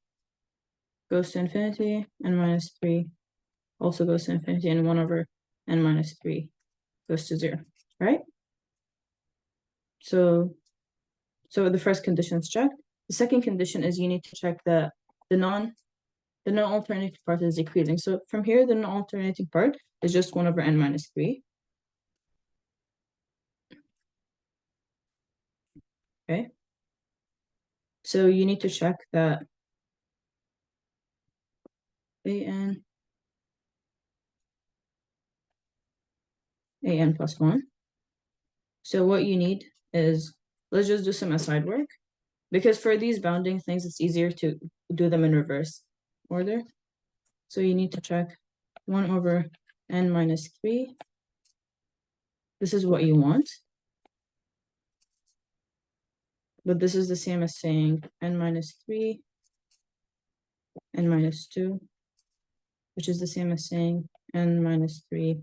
goes to infinity, n minus 3 also goes to infinity, and 1 over n minus 3 goes to 0, right? So the first condition is checked. The second condition is you need to check that the non-alternating part is decreasing. So from here, the non-alternating part is just 1 over n minus 3. Okay. So you need to check that an plus 1. So what you need is, let's just do some aside work. Because for these bounding things, it's easier to do them in reverse order. So you need to check 1 over n minus 3. This is what you want. But this is the same as saying n minus 3, n minus 2, which is the same as saying n minus 3,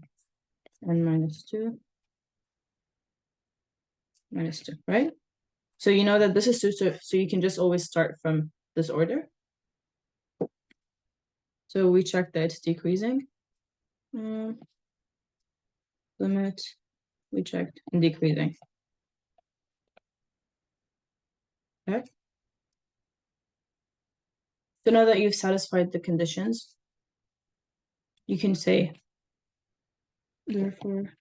n minus 2, minus 2, right? So you know that this is so you can just always start from this order. So we check that it's decreasing. Limit, we checked, and decreasing. Okay. So now that you've satisfied the conditions, you can say, therefore,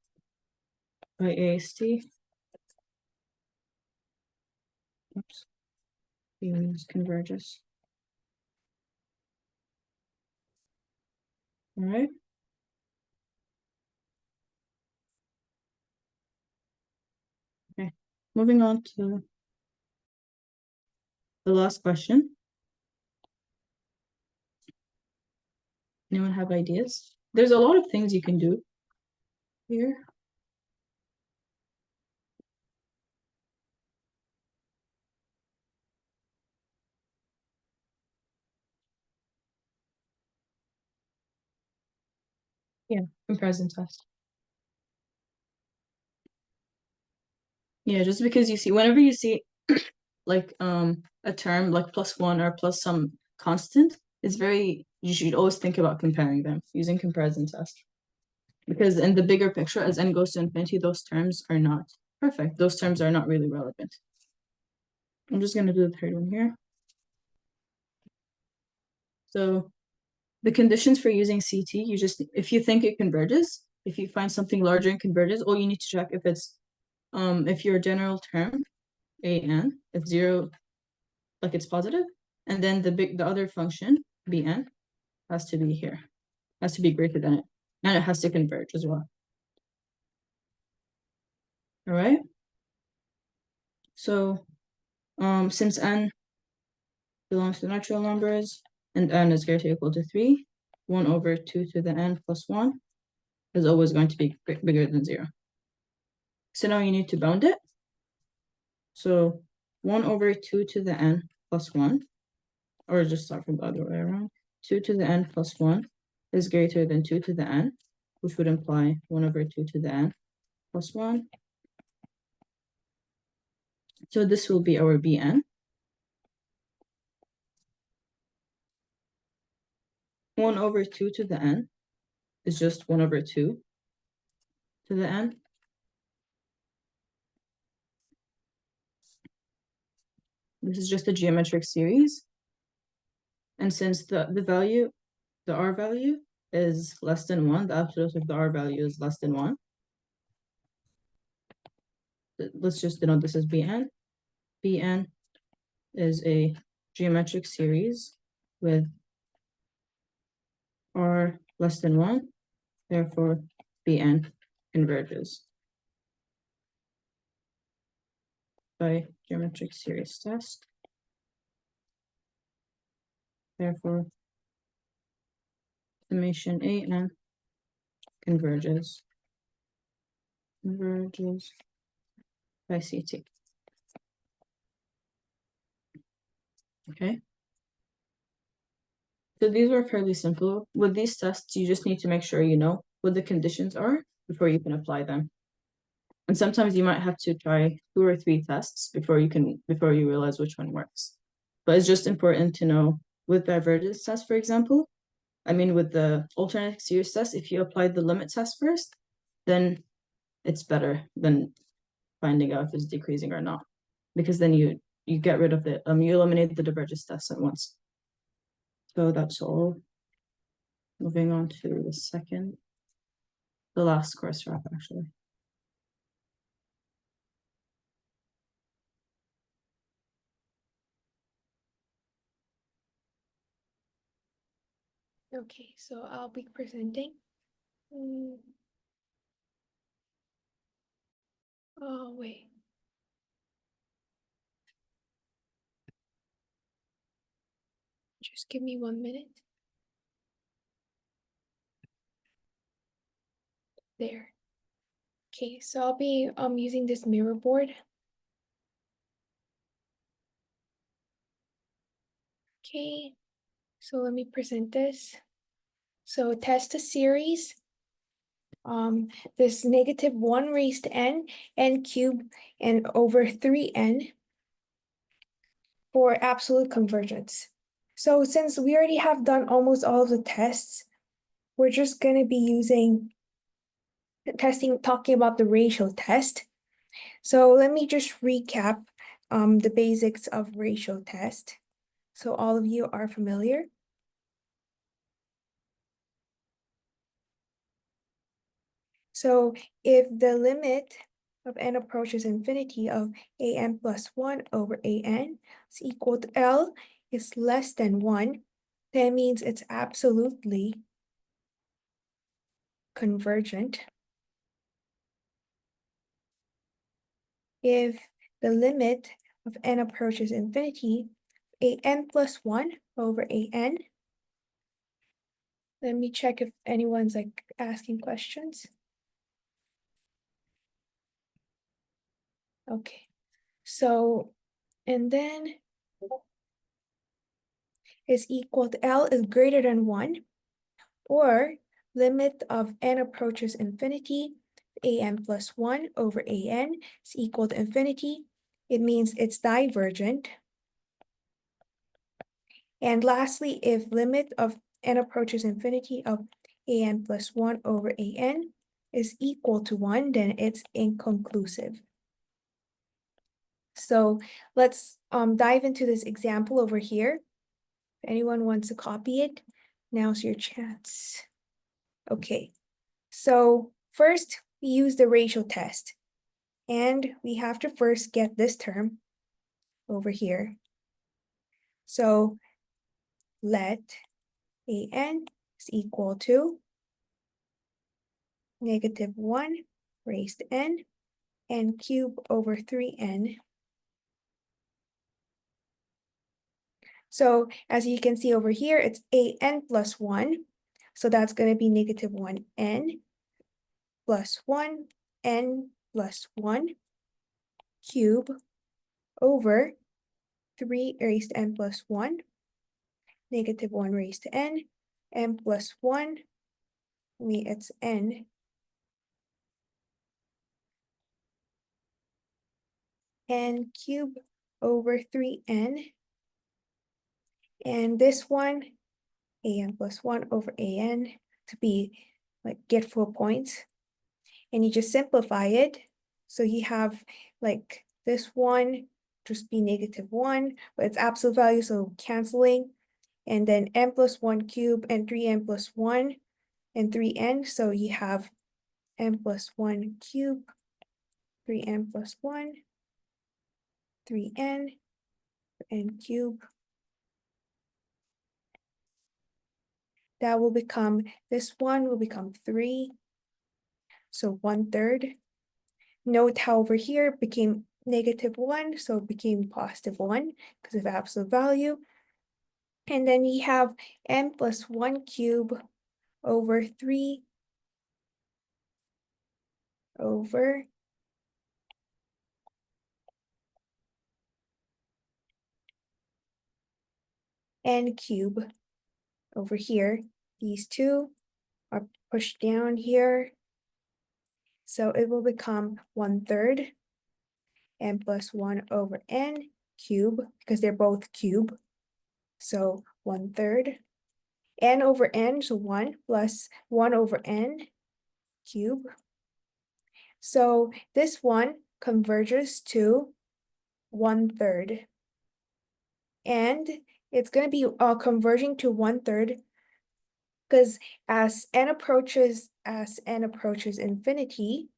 by AST, oops, converges. All right. Okay, moving on to the last question. Anyone have ideas? There's a lot of things you can do here. Yeah, comparison test. Yeah, just because you see, whenever you see like a term like +1 or plus some constant, it's very, you should always think about comparing them using comparison test. Because in the bigger picture, as n goes to infinity, those terms are not perfect. Those terms are not really relevant. I'm just going to do the third one here. So the conditions for using CT, you just, if you think it converges, if you find something larger and converges, all you need to check if it's, if your general term, an, if 0, like it's positive, and then the other function, bn, has to be here, has to be greater than it, and it has to converge as well. All right. So, since n belongs to natural numbers, and n is greater or equal to 3, 1 over 2 to the n plus 1 is always going to be bigger than 0. So now you need to bound it. So 1 over 2 to the n plus 1, or just start from the other way around, 2 to the n plus 1 is greater than 2 to the n, which would imply 1 over 2 to the n plus 1. So this will be our bn. 1 over 2 to the n is just 1 over 2 to the n. This is just a geometric series. And since the value, the r value is less than 1, the absolute of the r value is less than 1. Let's just denote this as bn. Bn is a geometric series with r less than 1. Therefore, bn converges by geometric series test. Therefore, summation an converges by CT. Okay. So these were fairly simple. With these tests, you just need to make sure you know what the conditions are before you can apply them. And sometimes you might have to try 2 or 3 tests before you realize which one works. But it's just important to know with divergence test, for example, with the alternate series test, if you apply the limit test first, then it's better than finding out if it's decreasing or not. Because then you get rid of it. You eliminate the divergence test at once. So that's all. Moving on to the last course wrap actually. Okay, so I'll be presenting. Oh, wait. Just give me 1 minute. There. Okay, so I'll be using this mirror board. Okay, so let me present this. So test a series. This -1 raised to n cubed, and over 3n for absolute convergence. So since we already have done almost all of the tests, we're just going to be talking about the ratio test. So let me just recap the basics of ratio test, so all of you are familiar. So if the limit of n approaches infinity of an plus 1 over an is equal to L is less than 1, that means it's absolutely convergent. If the limit of n approaches infinity, an plus 1 over an. Let me check if anyone's asking questions. Okay, so, and then is equal to L is greater than 1, or limit of n approaches infinity, an plus 1 over an is equal to infinity. It means it's divergent. And lastly, if limit of n approaches infinity of an plus 1 over an is equal to 1, then it's inconclusive. So let's dive into this example over here. If anyone wants to copy it, now's your chance. Okay, so first we use the ratio test, and we have to first get this term over here. So let an is equal to -1 raised to n cubed over 3n. So as you can see over here, it's an plus 1. So that's going to be -1n plus 1n plus 1 cube over 3 raised to n plus 1, -1 raised to n plus 1, it's n, n cube over 3n, and this one, an plus 1 over an, to be get full points, and you just simplify it. So you have this one just be -1, but it's absolute value, so canceling, and then n plus 1 cube and 3n plus 1 and 3n, so you have n plus 1 cube, 3n plus 1, 3n, n cube. That will become, this one will become 3, so 1/3. Note how over here it became -1, so it became +1 because of absolute value. And then we have n plus 1 cube over 3 over n cube over here. These two are pushed down here. So it will become 1/3 n plus 1 over n cube, because they're both cube. So 1/3 n over n, so 1 plus 1 over n cube. So this one converges to 1/3. And it's going to be converging to 1/3 because as n approaches infinity,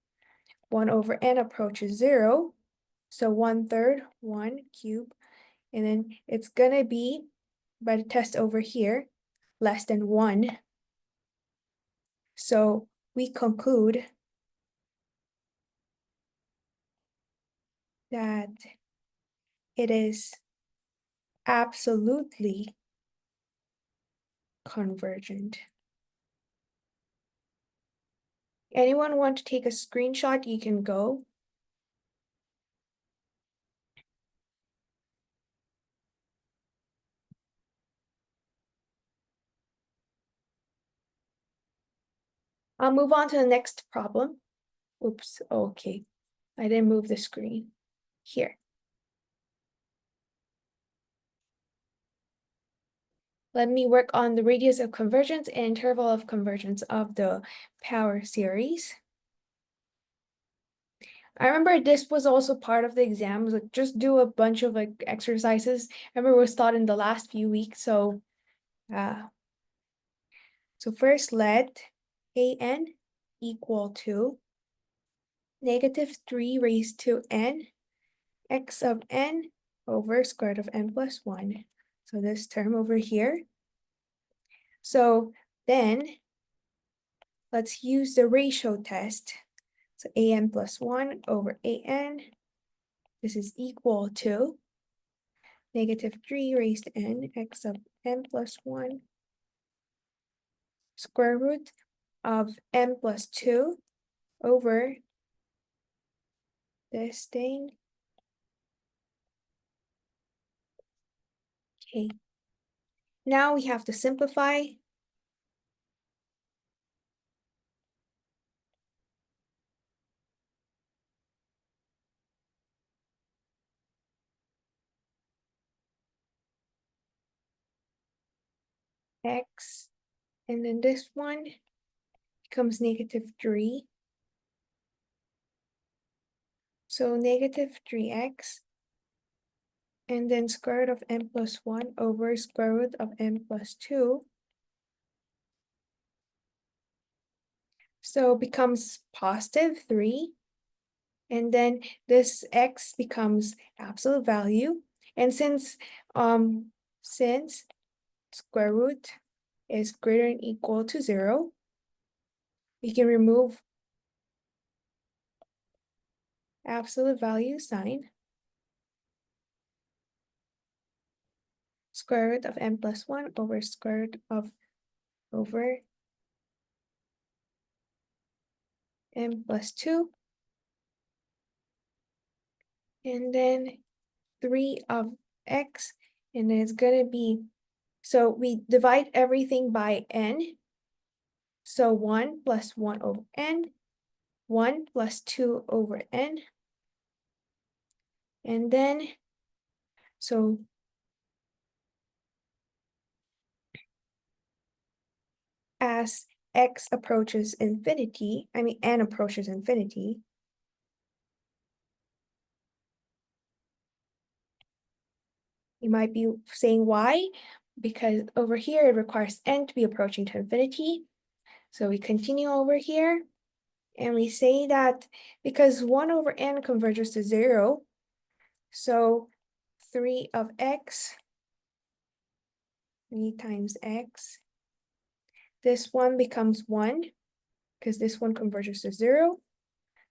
1 over n approaches 0. So 1/3, 1 cube. And then it's going to be, by the test over here, less than 1. So we conclude that it is absolutely convergent. Anyone want to take a screenshot? You can go. I'll move on to the next problem. Oops, okay. I didn't move the screen. Here. Let me work on the radius of convergence and interval of convergence of the power series. I remember this was also part of the exams, like just do a bunch of like exercises. I remember it was taught in the last few weeks, so first let an equal to -3 raised to n x of n over square root of n plus 1. So this term over here. So then let's use the ratio test. So an plus 1 over an, this is equal to -3 raised to n x of n plus 1 square root of n plus 2 over this thing. Okay. Now we have to simplify. X, and then this one becomes -3. So -3x, and then square root of n plus 1 over square root of n plus 2. So it becomes +3. And then this x becomes absolute value. And since square root is greater than or equal to 0, we can remove absolute value sign. Square root of n plus 1 over square root of n plus 2. And then 3 of x, and then it's going to be, so we divide everything by n. So 1 plus 1 over n, 1 plus 2 over n. And then, so as x approaches infinity, n approaches infinity, you might be saying why? Because over here it requires n to be approaching to infinity. So we continue over here and we say that because 1 over n converges to 0, so 3 of x, 3 times x, this one becomes 1 because this one converges to 0.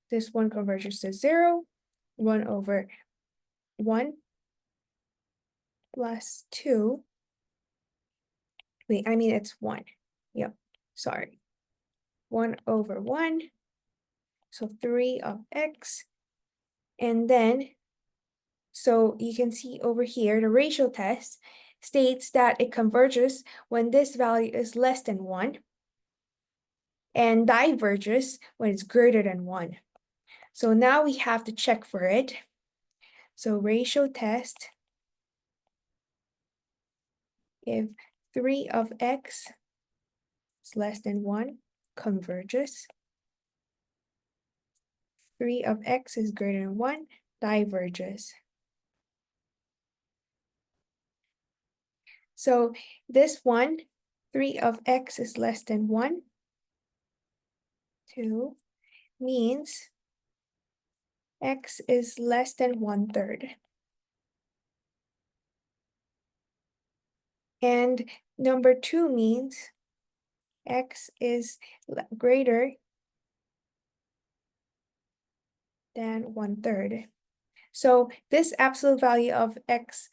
This one converges to 0. 1 over 1 plus 2. Wait, it's 1. Yep, sorry. 1 over 1. So 3 of x. And then, so you can see over here, the ratio test states that it converges when this value is less than 1. and diverges when it's greater than 1. So now we have to check for it. So ratio test, if 3 of x is less than 1, converges. 3 of x is greater than 1, diverges. So this one, 3 of x is less than 1, 2, means x is less than 1/3. And number 2 means x is greater than 1/3. So this absolute value of x,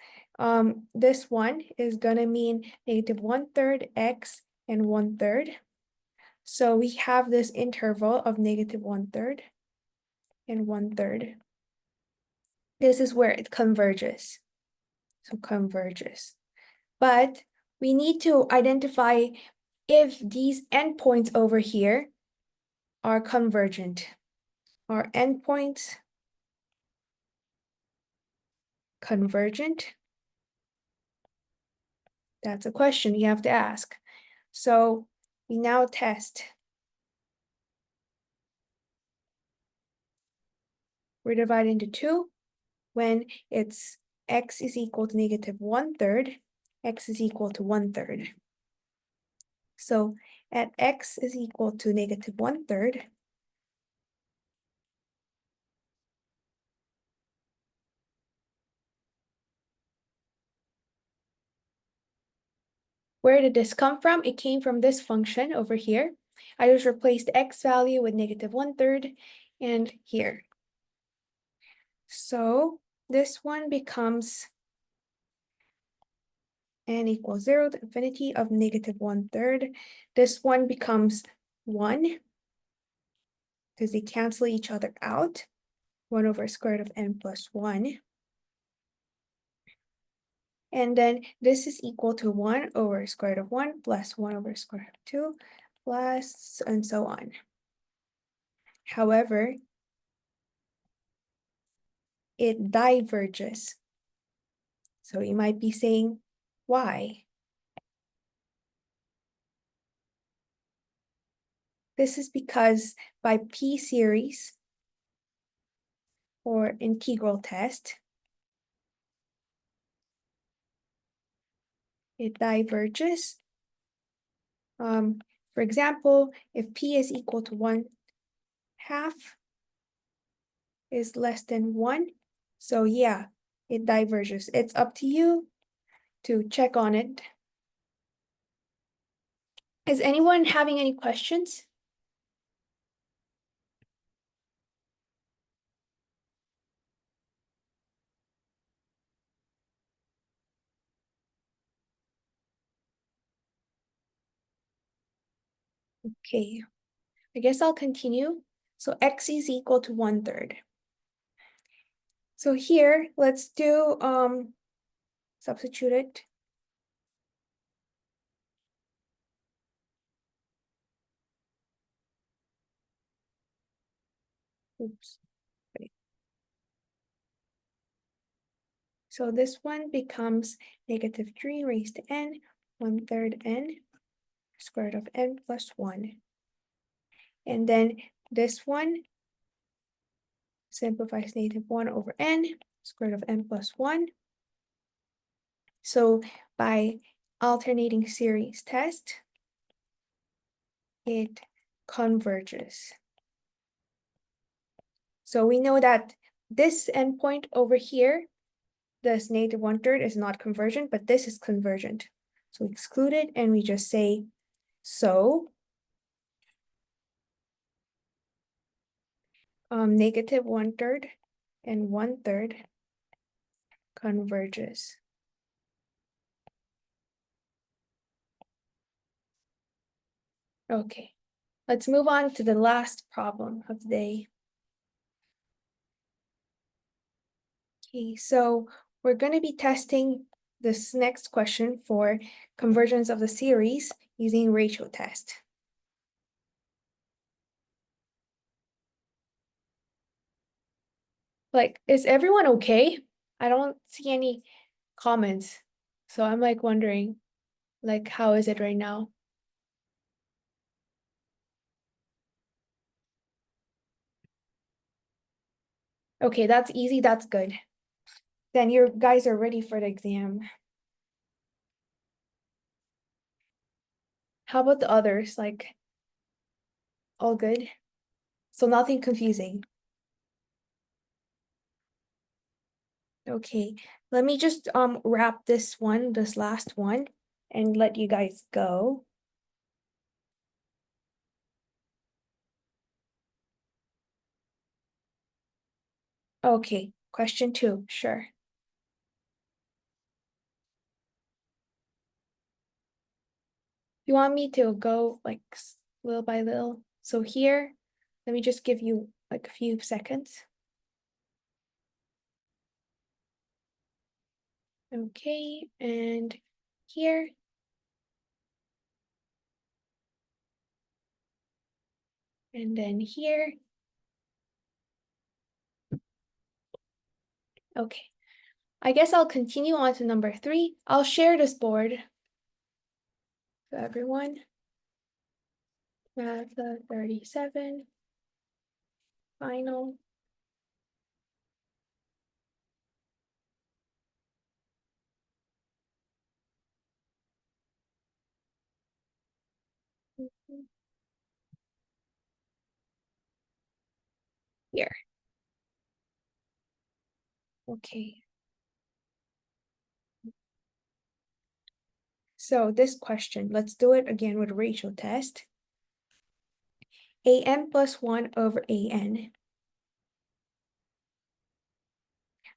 this one is gonna mean negative 1/3 x and 1/3. So we have this interval of negative 1/3 and 1/3. This is where it converges. So converges. But we need to identify if these endpoints over here are convergent. Are endpoints convergent? That's a question you have to ask. So we now test. We're divided into 2 when it's x is equal to negative 1/3, x is equal to 1/3. So at x is equal to negative 1/3, where did this come from? It came from this function over here. I just replaced x value with negative 1/3 and here. So this one becomes n equals 0 to infinity of negative 1/3. This one becomes 1 because they cancel each other out. 1 over square root of n plus 1. And then this is equal to 1 over square root of 1 plus 1 over square root of 2 plus and so on. However, it diverges. So you might be saying, why? This is because by p-series or integral test, it diverges. For example, if p is equal to 1/2 is less than 1, so yeah, it diverges. It's up to you to check on it. Is anyone having any questions? Okay, I guess I'll continue. So x is equal to 1/3. So here, let's do, substitute it. Oops. Okay. So this one becomes negative 3 raised to n, 1/3 n, square root of n plus 1. And then this one simplifies negative 1 over n, square root of n plus 1. So by alternating series test, it converges. So we know that this endpoint over here, this negative 1/3 is not convergent, but this is convergent. So we exclude it and we just say, so negative 1/3 and 1/3 converges. Okay, let's move on to the last problem of the day. Okay, so we're going to be testing this next question for convergence of the series using ratio test. Like, is everyone okay? I don't see any comments. So I'm like wondering, like, how is it right now? Okay, that's easy, that's good. Then you guys are ready for the exam. How about the others? Like, all good? So nothing confusing. Okay, let me just wrap this last one, and let you guys go. Okay, question 2, sure. You want me to go like little by little? So here, let me just give you like a few seconds. Okay, and here. And then here. Okay, I guess I'll continue on to number 3. I'll share this board to everyone. MATA37, final. Here. Okay. So this question, let's do it again with a ratio test. AN plus 1 over AN.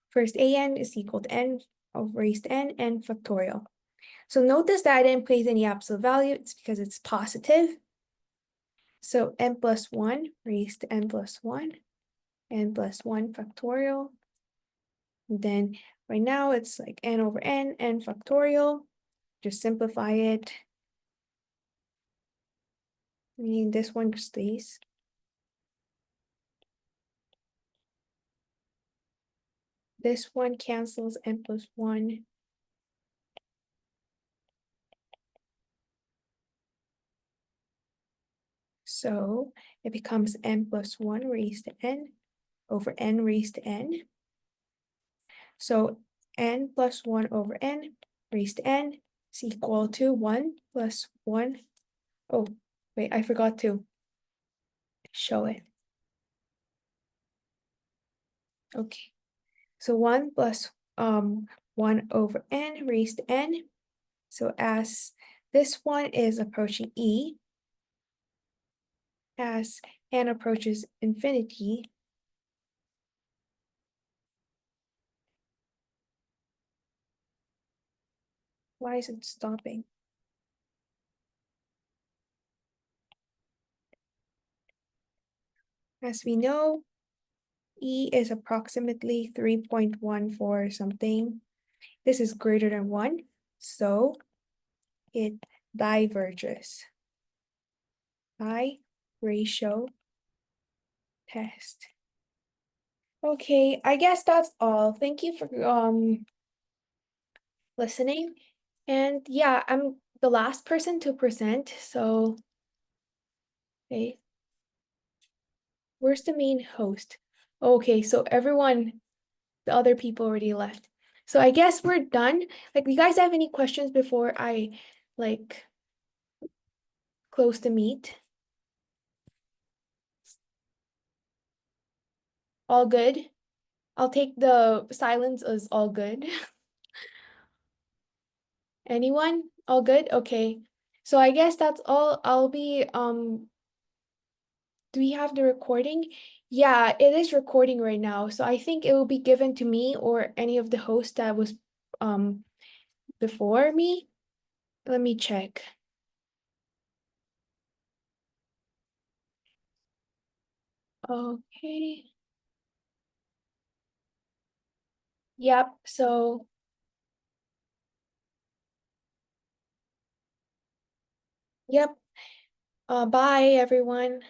First, AN is equal to n raised to n factorial. So notice that I didn't place any absolute value. It's because it's positive. So n plus 1 raised to n plus 1, n plus 1 factorial. And then right now it's like n over n factorial. Just simplify it. Meaning this one stays. This one cancels n plus 1. So it becomes n plus 1 raised to n over n raised to n. So n plus 1 over n raised to n is equal to 1 plus 1. Oh, wait, I forgot to show it. Okay, so 1 plus 1 over n raised to n. So as this one is approaching e, as n approaches infinity, why is it stopping? As we know, e is approximately 3.14 or something. This is greater than 1, so it diverges by ratio test. Okay, I guess that's all. Thank you for listening. And yeah, I'm the last person to present, so okay. Where's the main host? Okay, so everyone, the other people already left. So I guess we're done. Like, you guys have any questions before I like close the meet? All good? I'll take the silence as all good. Anyone? All good? Okay. So I guess that's all. I'll be do we have the recording? Yeah, it is recording right now. So I think it will be given to me or any of the hosts that was before me. Let me check. Okay. Yep, so yep. Bye everyone.